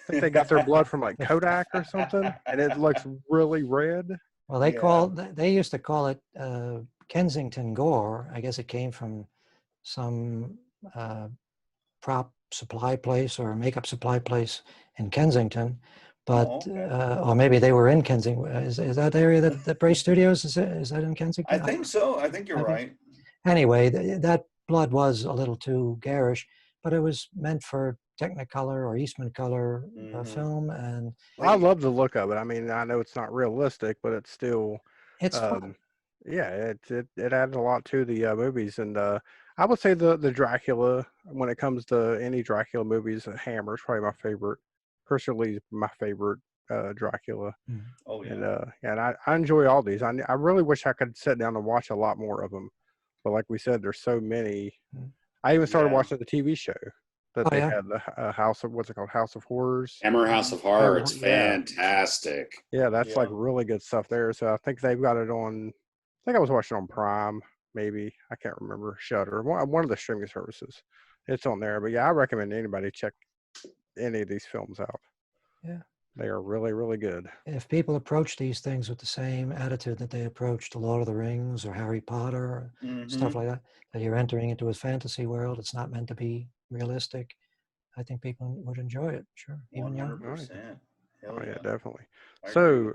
think they got their blood from like Kodak or something, and it looks really red. Well, they used to call it Kensington gore. I guess it came from some prop supply place or makeup supply place in Kensington. But or maybe they were in Kensington. Is that area that Bray Studios is that in Kensington? I think so. I think you're right. Anyway, that blood was a little too garish, but it was meant for Technicolor or Eastman color film, and I love the look of it. I mean, I know it's not realistic, but it's still fun. Yeah, it added a lot to the movies, and I would say the Dracula, when it comes to any Dracula movies, Hammer is probably my favorite. Christopher Lee's my favorite Dracula. Oh yeah. And I enjoy all these. I really wish I could sit down and watch a lot more of them, but like we said, there's so many. I even started watching the TV show that they had, the House of House of Horrors. Hammer House of Horror. It's fantastic. Yeah, that's like really good stuff there. So I think they've got it on. I think I was watching on Prime, maybe. I can't remember. Shudder, one of the streaming services. It's on there. But yeah, I recommend anybody check any of these films out. Yeah. They are really, really good. If people approach these things with the same attitude that they approach The Lord of the Rings or Harry Potter, or stuff like that you're entering into a fantasy world, it's not meant to be realistic, I think people would enjoy it. Sure. Even 100%. Oh, yeah, definitely. So,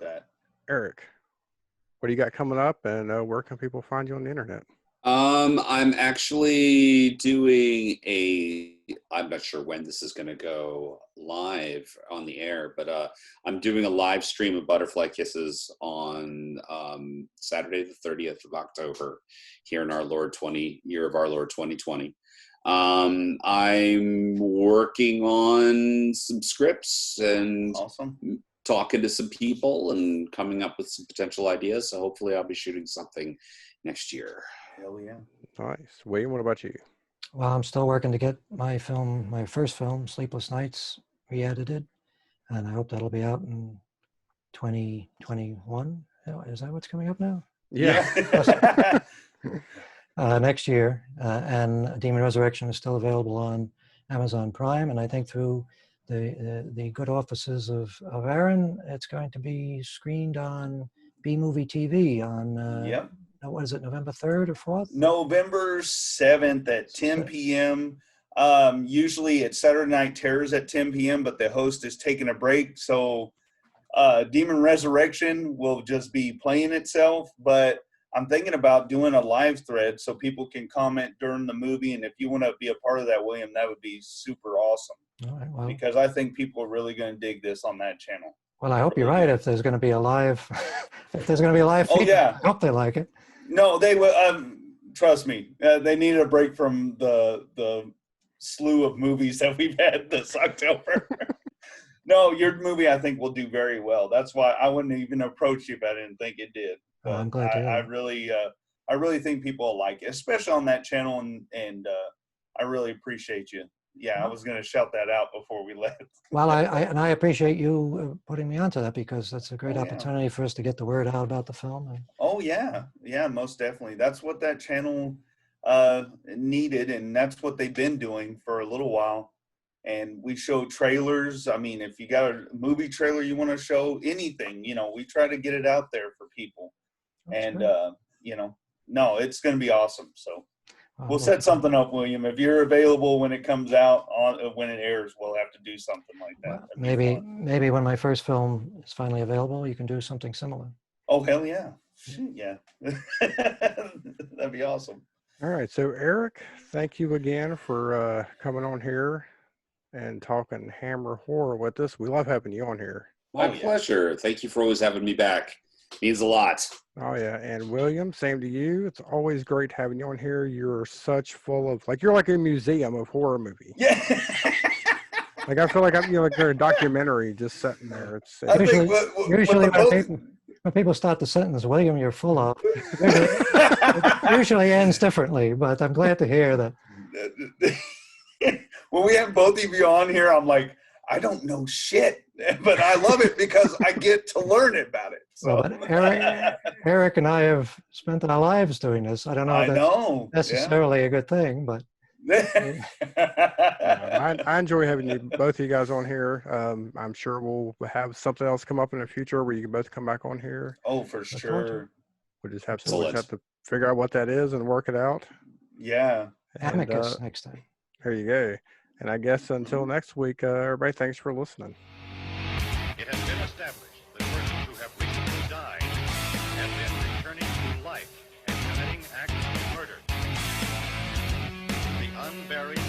Erik, what do you got coming up, and where can people find you on the internet? I'm actually doing I'm not sure when this is going to go live on the air, but I'm doing a live stream of Butterfly Kisses on Saturday the 30th of October here in year of our Lord 2020. I'm working on some scripts and talking to some people and coming up with some potential ideas. So hopefully I'll be shooting something next year. Hell yeah. Nice. William, what about you? Well, I'm still working to get my first film, Sleepless Nights, re-edited. and I hope that'll be out in 2021. Is that what's coming up now? Yeah. Next year. And Demon Resurrection is still available on Amazon Prime, and I think through the good offices of Aaron, it's going to be screened on B Movie TV on Yep. what is it, November 3rd or 4th? November 7th at 10 p.m. Usually it's Saturday Night Terrors at 10 p.m., but the host is taking a break, so Demon Resurrection will just be playing itself, but I'm thinking about doing a live thread so people can comment during the movie, and if you want to be a part of that, William, that would be super awesome. All right, well, because I think people are really going to dig this on that channel. well, I hope you're right. If there's going to be a live, if there's going to be a live feed, yeah. I hope they like it. No, they will. Trust me, they needed a break from the slew of movies that we've had this October. No, your movie I think will do very well. That's why I wouldn't even approach you if I didn't think it did. But I'm glad to hear I really think people will like it, especially on that channel, and I really appreciate you. Yeah, I was going to shout that out before we left. Well, I appreciate you putting me onto that, because that's a great opportunity for us to get the word out about the film. Oh yeah, most definitely. That's what that channel needed, and that's what they've been doing for a little while. And we show trailers. I mean, if you got a movie trailer you want to show, anything, we try to get it out there for people. That's and great. No, it's going to be awesome. So we'll set something up, William. If you're available when it comes out, when it airs, we'll have to do something like that. Well, maybe when my first film is finally available, you can do something similar. Oh, hell yeah. Yeah. That'd be awesome. All right. So, Erik, thank you again for coming on here and talking Hammer horror with us. We love having you on here. My pleasure. Thank you for always having me back. Means a lot. Oh yeah, and William, same to you. It's always great having you on here. You're such full of you're like a museum of horror movie. Yeah. I feel like I'm like a documentary just sitting there. It's usually when people start the sentence, William, you're full of, it usually ends differently. But I'm glad to hear that. When we have both of you on here, I'm like, I don't know shit, but I love it because I get to learn about it. So. Well, but Erik and I have spent our lives doing this. I don't know if that's necessarily a good thing, but I enjoy having both of you guys on here. I'm sure we'll have something else come up in the future where you can both come back on here. Oh, for sure. We just have to figure out what that is and work it out. Yeah. Amicus next time. There you go. And I guess until next week, everybody, thanks for listening. It has been established that persons who have recently died have been returning to life and committing acts of murder. The unburied